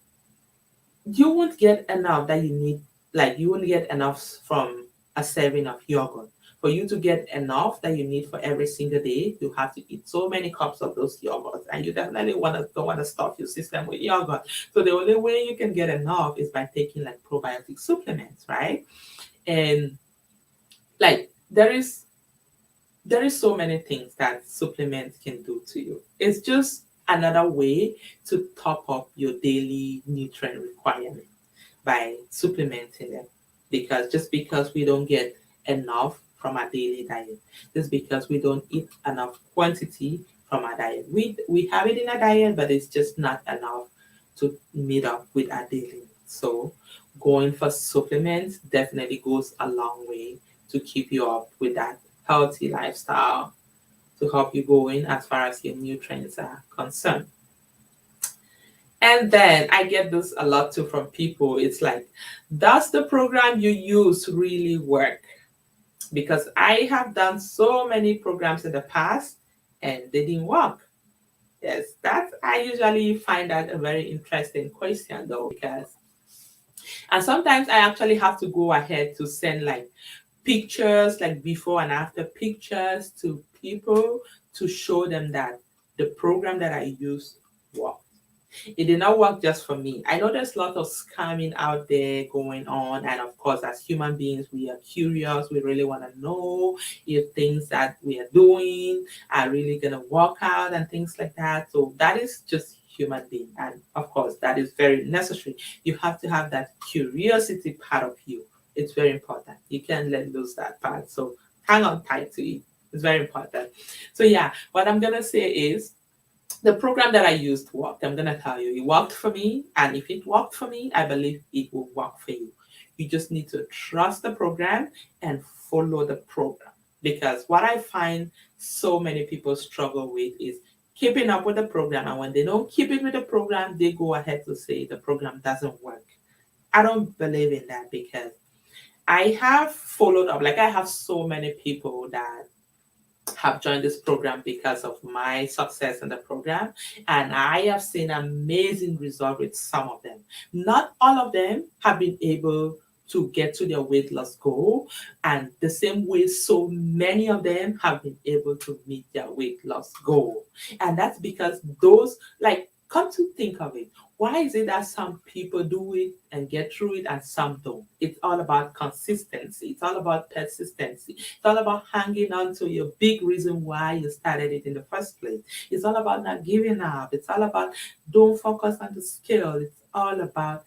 you won't get enough that you need, like you won't get enough from a serving of yogurt. For you to get enough that you need for every single day, you have to eat so many cups of those yogurts, and you definitely don't want to stuff your system with yogurt. So the only way you can get enough is by taking like probiotic supplements, right? And like there is so many things that supplements can do to you. It's just another way to top up your daily nutrient requirement by supplementing them. Because just because we don't get enough from our daily diet, just because we don't eat enough quantity from our diet, we have it in our diet, but it's just not enough to meet up with our daily needs. So going for supplements definitely goes a long way to keep you up with that healthy lifestyle, to help you going as far as your nutrients are concerned. And then I get this a lot too from people. It's like, does the program you use really work? Because I have done so many programs in the past and they didn't work. Yes, that I usually find that a very interesting question though, because and sometimes I actually have to go ahead to send like pictures, like before and after pictures to people to show them that the program that I use works. It did not work just for me. I know there's a lot of scamming out there going on. And of course, as human beings, we are curious. We really want to know if things that we are doing are really going to work out and things like that. So that is just human being. And of course, that is very necessary. You have to have that curiosity part of you. It's very important. You can't let lose that part. So hang on tight to it. It's very important. So yeah, what I'm going to say is, the program that I used worked. I'm gonna tell you, it worked for me, and if it worked for me, I believe it will work for you. You just need to trust the program and follow the program. Because what I find so many people struggle with is keeping up with the program, and when they don't keep it with the program, they go ahead to say the program doesn't work. I don't believe in that, because I have followed up. Like I have so many people that have joined this program because of my success in the program, and I have seen amazing results with some of them. Not all of them have been able to get to their weight loss goal, and the same way so many of them have been able to meet their weight loss goal. And that's because those, like, come to think of it, why is it that some people do it and get through it and some don't? It's all about consistency. It's all about persistency. It's all about hanging on to your big reason why you started it in the first place. It's all about not giving up. It's all about don't focus on the skill. It's all about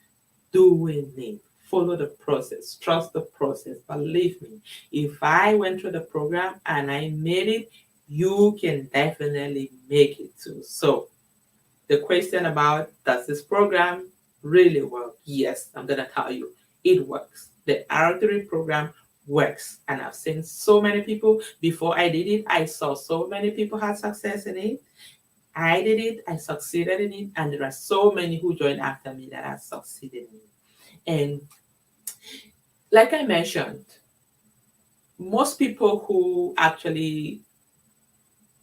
doing it. Follow the process. Trust the process. Believe me, if I went through the program and I made it, you can definitely make it too. So the question about, does this program really work? Yes, I'm going to tell you, it works. The R3 program works. And I've seen so many people, before I did it, I saw so many people had success in it. I did it, I succeeded in it, and there are so many who joined after me that have succeeded in it. And like I mentioned, most people who actually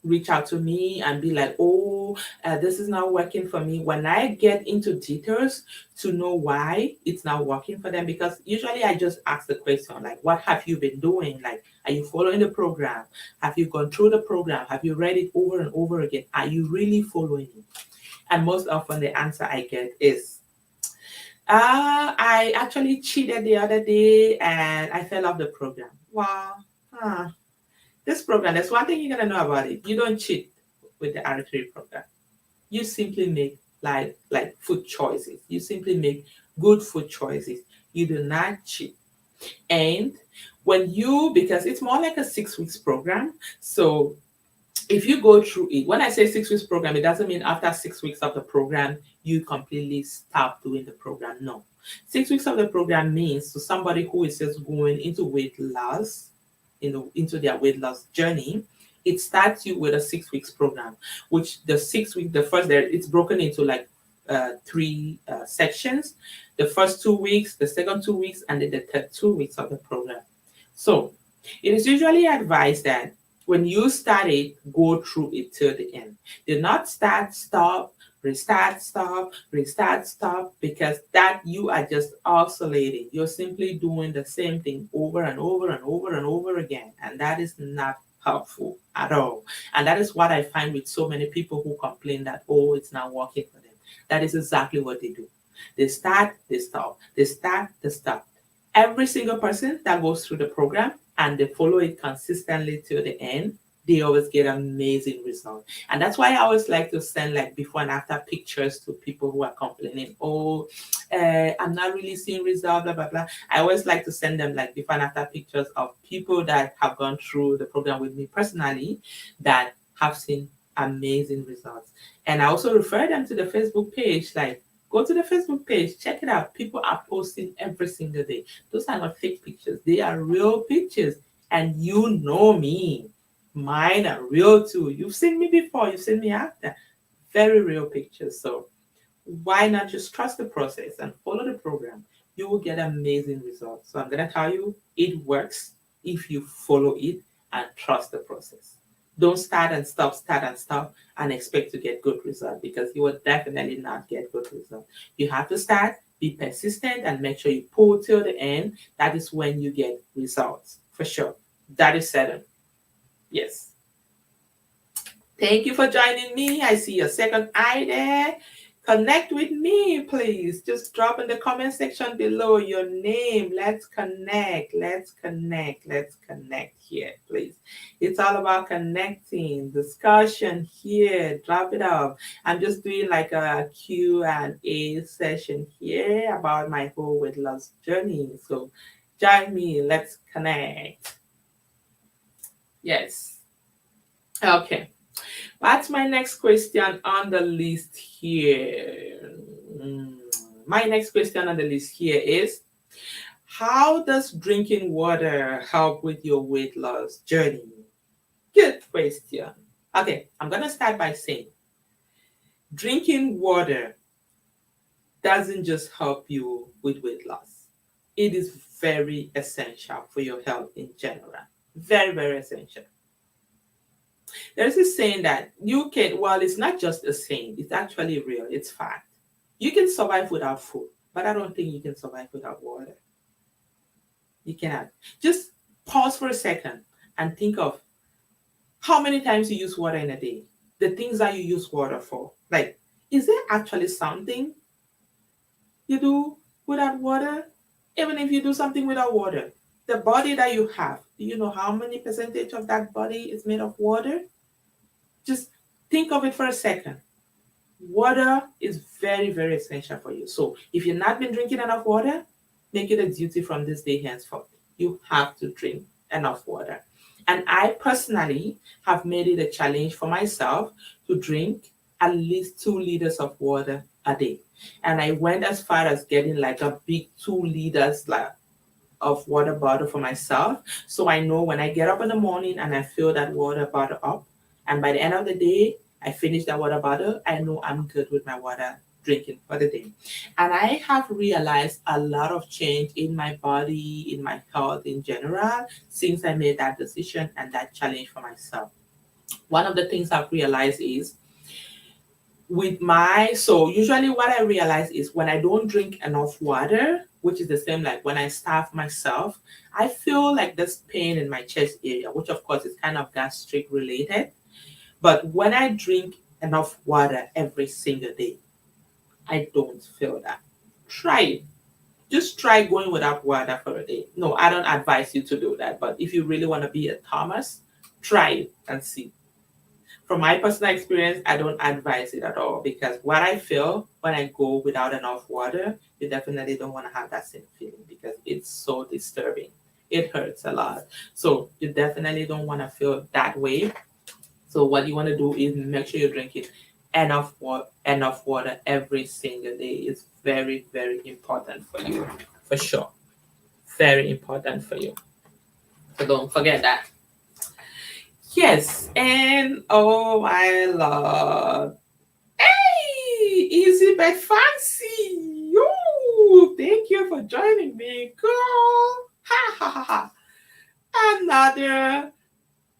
reach out to me and be like, oh, this is not working for me. When I get into details to know why it's not working for them, because usually I just ask the question, like, what have you been doing? Like, are you following the program? Have you gone through the program? Have you read it over and over again? Are you really following it? And most often the answer I get is, I actually cheated the other day and I fell off the program. Wow. Huh. This program, there's one thing you're gonna know about it. You don't cheat with the R3 program. You simply make like food choices. You simply make good food choices. You do not cheat. And because it's more like a 6 weeks program, so if you go through it, when I say 6 weeks program, it doesn't mean after 6 weeks of the program, you completely stop doing the program. No. 6 weeks of the program means to somebody who is just going into weight loss, into their weight loss journey, it starts you with a 6 weeks program, which the 6 week, the first there, it's broken into like three sections. The first 2 weeks, the second 2 weeks, and then the third 2 weeks of the program. So it is usually advised that when you start it, go through it till the end. Do not start, stop, restart, stop, because that you are just oscillating. You're simply doing the same thing over and over and over and over again. And that is not helpful at all. And that is what I find with so many people who complain that, oh, it's not working for them. That is exactly what they do. They start, they stop. They start, they stop. Every single person that goes through the program and they follow it consistently till the end, they always get amazing results. And that's why I always like to send like before and after pictures to people who are complaining, oh, I'm not really seeing results, blah, blah, blah. I always like to send them like before and after pictures of people that have gone through the program with me personally that have seen amazing results. And I also refer them to the Facebook page, like, go to the Facebook page, check it out. People are posting every single day. Those are not fake pictures, they are real pictures. And you know me, mine are real too. You've seen me before, you've seen me after. Very real pictures. So why not just trust the process and follow the program? You will get amazing results. So I'm going to tell you, it works if you follow it and trust the process. Don't start and stop and expect to get good results, because you will definitely not get good results. You have to start, be persistent, and make sure you pull till the end. That is when you get results, for sure. That is certain. Yes. Thank you for joining me. I see your second eye there. Connect with me, please. Just drop in the comment section below your name. Let's connect. Let's connect. Let's connect here, please. It's all about connecting, discussion here. Drop it off. I'm just doing like a Q&A session here about my whole weight loss journey. So join me. Let's connect. Yes. Okay. What's my next question on the list here? My next question on the list here is, how does drinking water help with your weight loss journey? Good question. Okay, I'm going to start by saying, drinking water doesn't just help you with weight loss. It is very essential for your health in general. Very, very essential. There's this saying that you can, well, it's not just a saying, it's actually real, it's fact. You can survive without food, but I don't think you can survive without water. You cannot. Just pause for a second and think of how many times you use water in a day, the things that you use water for. Like, is there actually something you do without water? Even if you do something without water, the body that you have, do you know how many percentage of that body is made of water? Just think of it for a second. Water is very, very essential for you. So if you've not been drinking enough water, make it a duty from this day henceforth. You have to drink enough water. And I personally have made it a challenge for myself to drink at least 2 liters of water a day. And I went as far as getting like a big 2 liters of water bottle for myself. So I know when I get up in the morning and I fill that water bottle up, and by the end of the day, I finish that water bottle, I know I'm good with my water drinking for the day. And I have realized a lot of change in my body, in my health in general, since I made that decision and that challenge for myself. One of the things I've realized is so usually what I realize is when I don't drink enough water, which is the same like when I starve myself, I feel like this pain in my chest area, which of course is kind of gastric related. But when I drink enough water every single day, I don't feel that. Try it. Just try going without water for a day. No, I don't advise you to do that. But if you really want to be a Thomas, try it and see. from my personal experience, I don't advise it at all because what I feel when I go without enough water, you definitely don't want to have that same feeling because it's so disturbing. It hurts a lot. So you definitely don't want to feel that way. So what you want to do is make sure you're drinking enough water every single day. It's very, very important for you, for sure. Very important for you. So don't forget that. Yes, and oh, I love. Hey, Easy but Fancy. You, thank you for joining me, girl. Ha ha ha ha. Another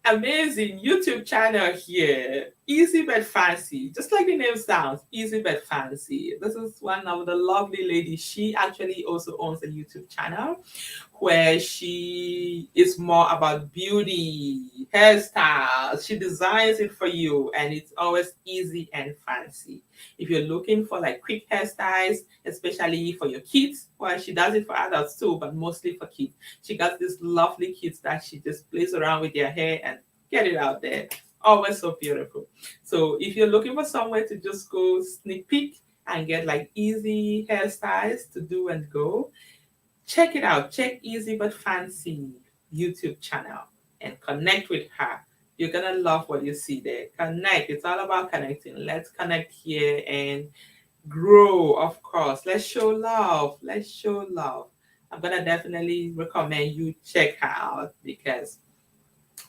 amazing YouTube channel here. Easy but Fancy. Just like the name sounds, Easy but Fancy. This is one of the lovely ladies. She actually also owns a YouTube channel where she is more about beauty, hairstyles. She designs it for you and it's always easy and fancy. If you're looking for like quick hairstyles, especially for your kids, well, she does it for adults too, but mostly for kids. She got these lovely kids that she just plays around with their hair and get it out there. Always so beautiful. So if you're looking for somewhere to just go sneak peek and get like easy hairstyles to do and go, check it out. Check Easy But Fancy YouTube channel and connect with her. You're gonna love what you see there. Connect. It's all about connecting. Let's connect here and grow, of course. Let's show love. Let's show love. I'm gonna definitely recommend you check her out because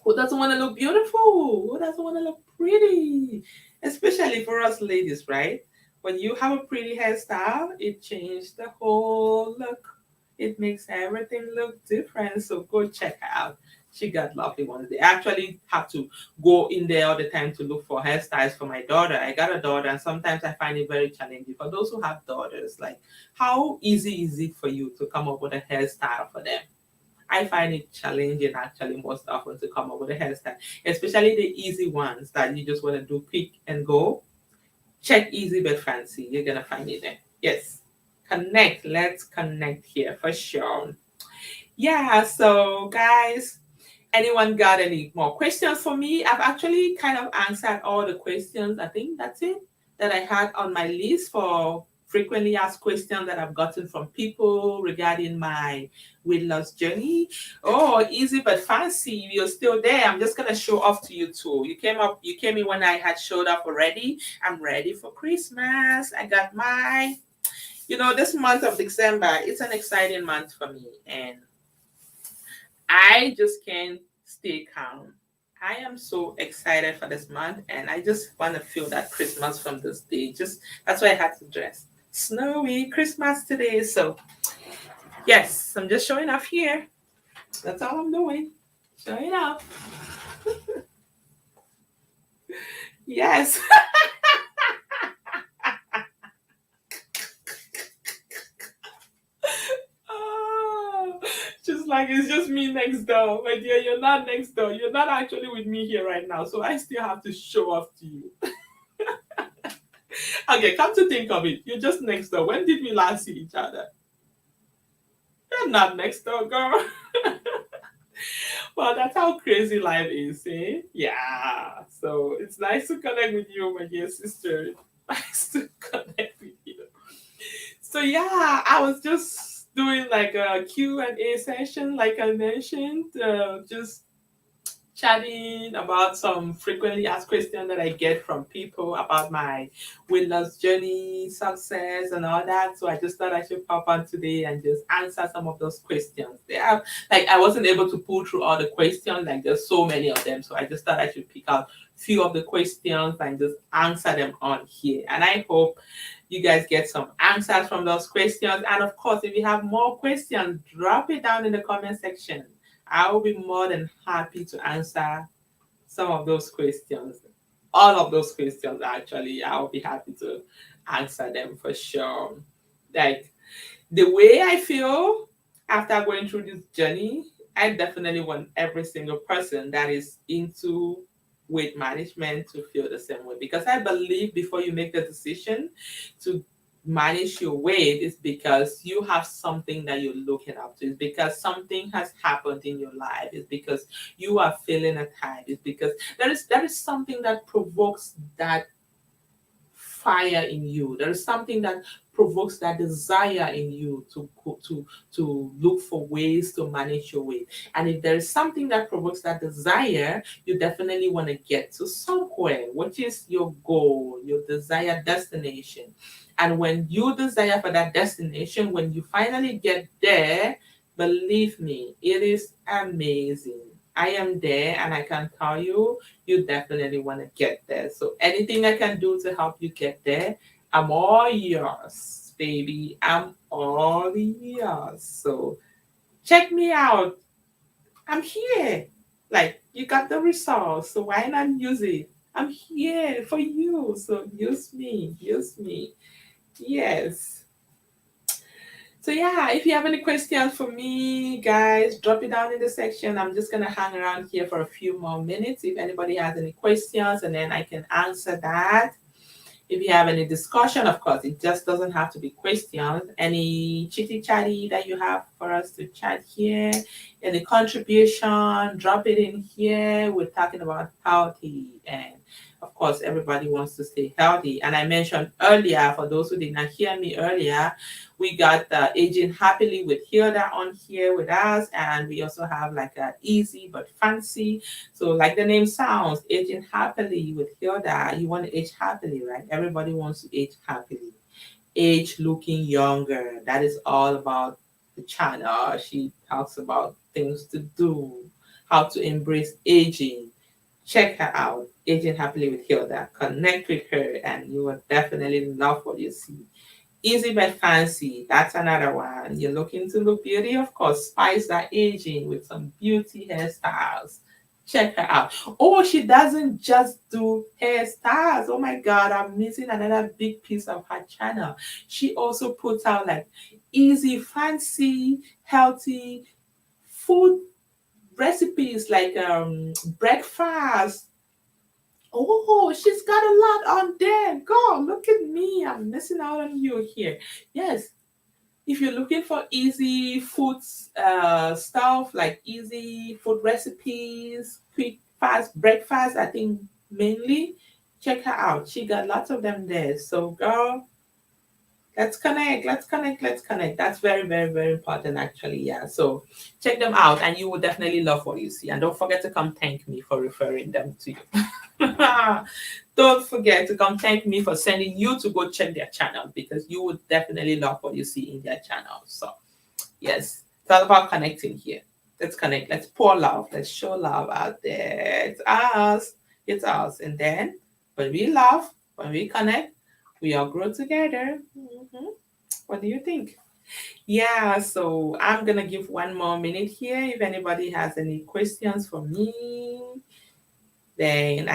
who doesn't want to look beautiful? Who doesn't want to look pretty? Especially for us ladies, right? When you have a pretty hairstyle, it changes the whole look. It makes everything look different. So go check her out. She got lovely ones. They actually have to go in there all the time to look for hairstyles for my daughter. I got a daughter, and sometimes I find it very challenging. For those who have daughters, like how easy is it for you to come up with a hairstyle for them? I find it challenging actually most often to come up with a hairstyle, especially the easy ones that you just want to do quick and go. Check Easy But Fancy. You're gonna find it there. Yes. Connect. Let's connect here for sure. Yeah, so guys, anyone got any more questions for me? I've actually kind of answered all the questions. I think that's it that I had on my list for frequently asked questions that I've gotten from people regarding my weight loss journey. Oh, Easy But Fancy, you're still there. I'm just gonna show off to you too. You came in when I had showed up already. I'm ready for Christmas. I got my, this month of December, it's an exciting month for me. And I just can't stay calm. I am so excited for this month and I just want to feel that Christmas from this day. Just that's why I had to dress. Snowy Christmas today. So yes, I'm just showing off here. That's all I'm doing. Showing off. Yes. Oh, just like it's just me next door. My dear, you're not next door. You're not actually with me here right now. So I still have to show off to you. Okay, come to think of it, you're just next door. When did we last see each other? You're not next door, girl. Well, that's how crazy life is, eh? Yeah. So it's nice to connect with you, my dear sister. Nice to connect with you. So yeah, I was just doing like a Q&A session, like I mentioned, just chatting about some frequently asked questions that I get from people about my weight loss journey, success, and all that. So I just thought I should pop on today and just answer some of those questions. They have like I wasn't able to pull through all the questions, like there's so many of them. So I just thought I should pick out few of the questions and just answer them on here. And I hope you guys get some answers from those questions. And of course, if you have more questions, drop it down in the comment section. I will be more than happy to answer some of those questions. All of those questions, actually, I'll be happy to answer them for sure. Like the way I feel after going through this journey, I definitely want every single person that is into weight management to feel the same way because I believe before you make the decision to manage your weight, is because you have something that you're looking up to. It's because something has happened in your life. It's because you are feeling a type. It's because there is something that provokes that fire in you. There is something that provokes that desire in you to look for ways to manage your weight. And if there is something that provokes that desire, you definitely want to get to somewhere, which is your goal, your desired destination. And when you desire for that destination, when you finally get there, believe me, it is amazing. I am there, and I can tell you, you definitely want to get there. So anything I can do to help you get there, I'm all yours, baby. I'm all yours. So check me out. I'm here. Like, you got the results, so why not use it? I'm here for you. So use me. Use me. Yes. So yeah, if you have any questions for me, guys, drop it down in the section. I'm just gonna hang around here for a few more minutes. If anybody has any questions, and then I can answer that. If you have any discussion, of course, it just doesn't have to be questions. Any chitty chatty that you have for us to chat here, any contribution, drop it in here. We're talking about healthy, and of course, everybody wants to stay healthy. And I mentioned earlier, for those who did not hear me earlier, we got Aging Happily with Hilda on here with us, and we also have like a easy but fancy. So, like the name sounds, aging happily with Hilda. You want to age happily, right? Everybody wants to age happily. Age looking younger. That is all about the channel. She talks about things to do, how to embrace aging. Check her out, Aging Happily with Hilda. Connect with her, and you will definitely love what you see. Easy but fancy. That's another one. You're looking to look beauty, of course. Spice that aging with some beauty hairstyles. Check her out. Oh, she doesn't just do hairstyles. Oh my God, I'm missing another big piece of her channel. She also puts out like easy, fancy, healthy food recipes, like breakfast. Oh, she's got a lot on there. Girl, look at me. I'm missing out on you here. Yes, if you're looking for easy food stuff, like easy food recipes, quick, fast breakfast, I think mainly, check her out. She got lots of them there. So, girl, let's connect, let's connect, let's connect. That's very, very, very important, actually. Yeah. So check them out, and you will definitely love what you see. And don't forget to come thank me for referring them to you. Don't forget to come thank me for sending you to go check their channel, because you would definitely love what you see in their channel. So, yes, it's all about connecting here. Let's connect. Let's pour love. Let's show love out there. It's us. It's us. And then when we love, when we connect, we all grow together. What do you think? Yeah, so I'm gonna give one more minute here. If anybody has any questions for me, then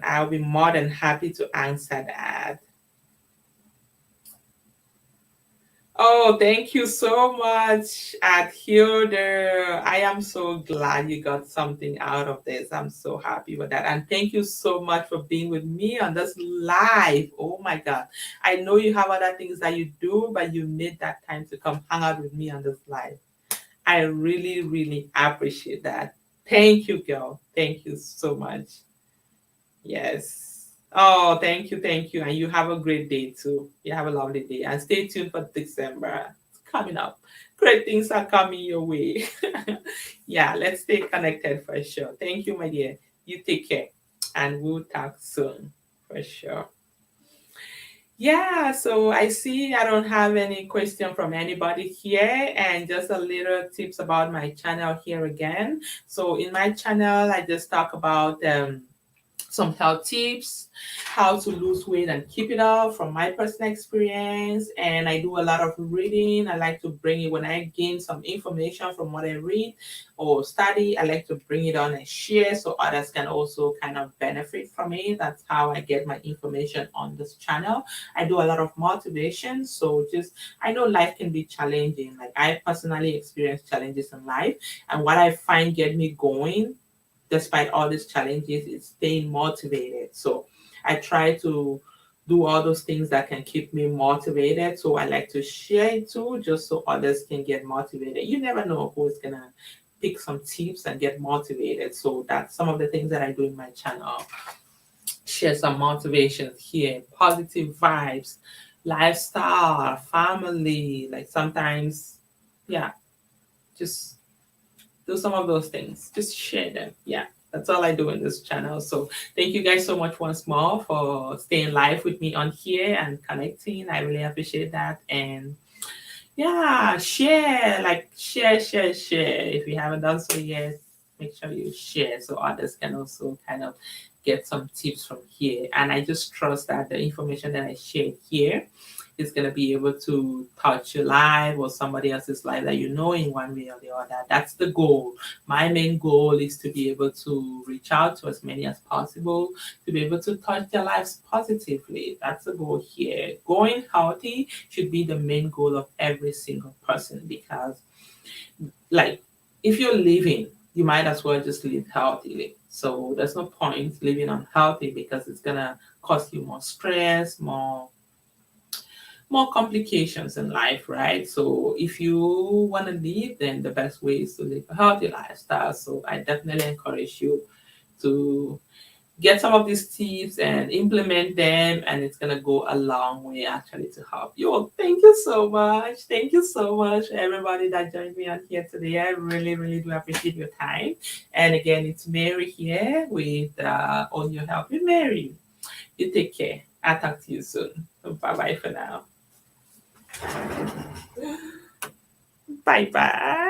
I'll be more than happy to answer that. Oh, thank you so much, Hilda. I am so glad you got something out of this. I'm so happy with that. And thank you so much for being with me on this live. Oh my God. I know you have other things that you do, but you made that time to come hang out with me on this live. I really, really appreciate that. Thank you, girl. Thank you so much. Yes. Oh, thank you, thank you. And you have a great day too. You have a lovely day. And stay tuned for December. It's coming up. Great things are coming your way. Yeah, let's stay connected for sure. Thank you, my dear. You take care. And we'll talk soon for sure. Yeah, so I see I don't have any question from anybody here, and just a little tips about my channel here again. So in my channel, I just talk about some health tips, how to lose weight and keep it off from my personal experience. And I do a lot of reading. I like to bring it when I gain some information from what I read or study. I like to bring it on and share so others can also kind of benefit from it. That's how I get my information on this channel. I do a lot of motivation. So just, I know life can be challenging. Like, I personally experience challenges in life. And what I find get me going despite all these challenges is staying motivated. So I try to do all those things that can keep me motivated. So I like to share it too, just so others can get motivated. You never know who's gonna pick some tips and get motivated. So that's some of the things that I do in my channel. Share some motivation here, positive vibes, lifestyle, family. Like sometimes, yeah, just do some of those things. Just share them. Yeah, that's all I do in this channel. So thank you guys so much once more for staying live with me on here and connecting. I really appreciate that. And yeah, share, like share. If you haven't done so yet, make sure you share so others can also kind of get some tips from here. And I just trust that the information that I share here is going to be able to touch your life or somebody else's life that you know in one way or the other. That's the goal. My main goal is to be able to reach out to as many as possible, to be able to touch their lives positively. That's the goal here. Going healthy should be the main goal of every single person because, like, if you're living, you might as well just live healthily. So there's no point living unhealthy because it's gonna cause you more stress, more complications in life, right? So if you want to live, then the best way is to live a healthy lifestyle. So I definitely encourage you to get some of these tips and implement them, and it's gonna go a long way actually to help you. Well, thank you so much. Thank you so much, everybody that joined me on here today. I really, really do appreciate your time. And again, it's Mary here with On Your Health with Mary. You take care. I'll talk to you soon. Bye bye for now. Bye bye.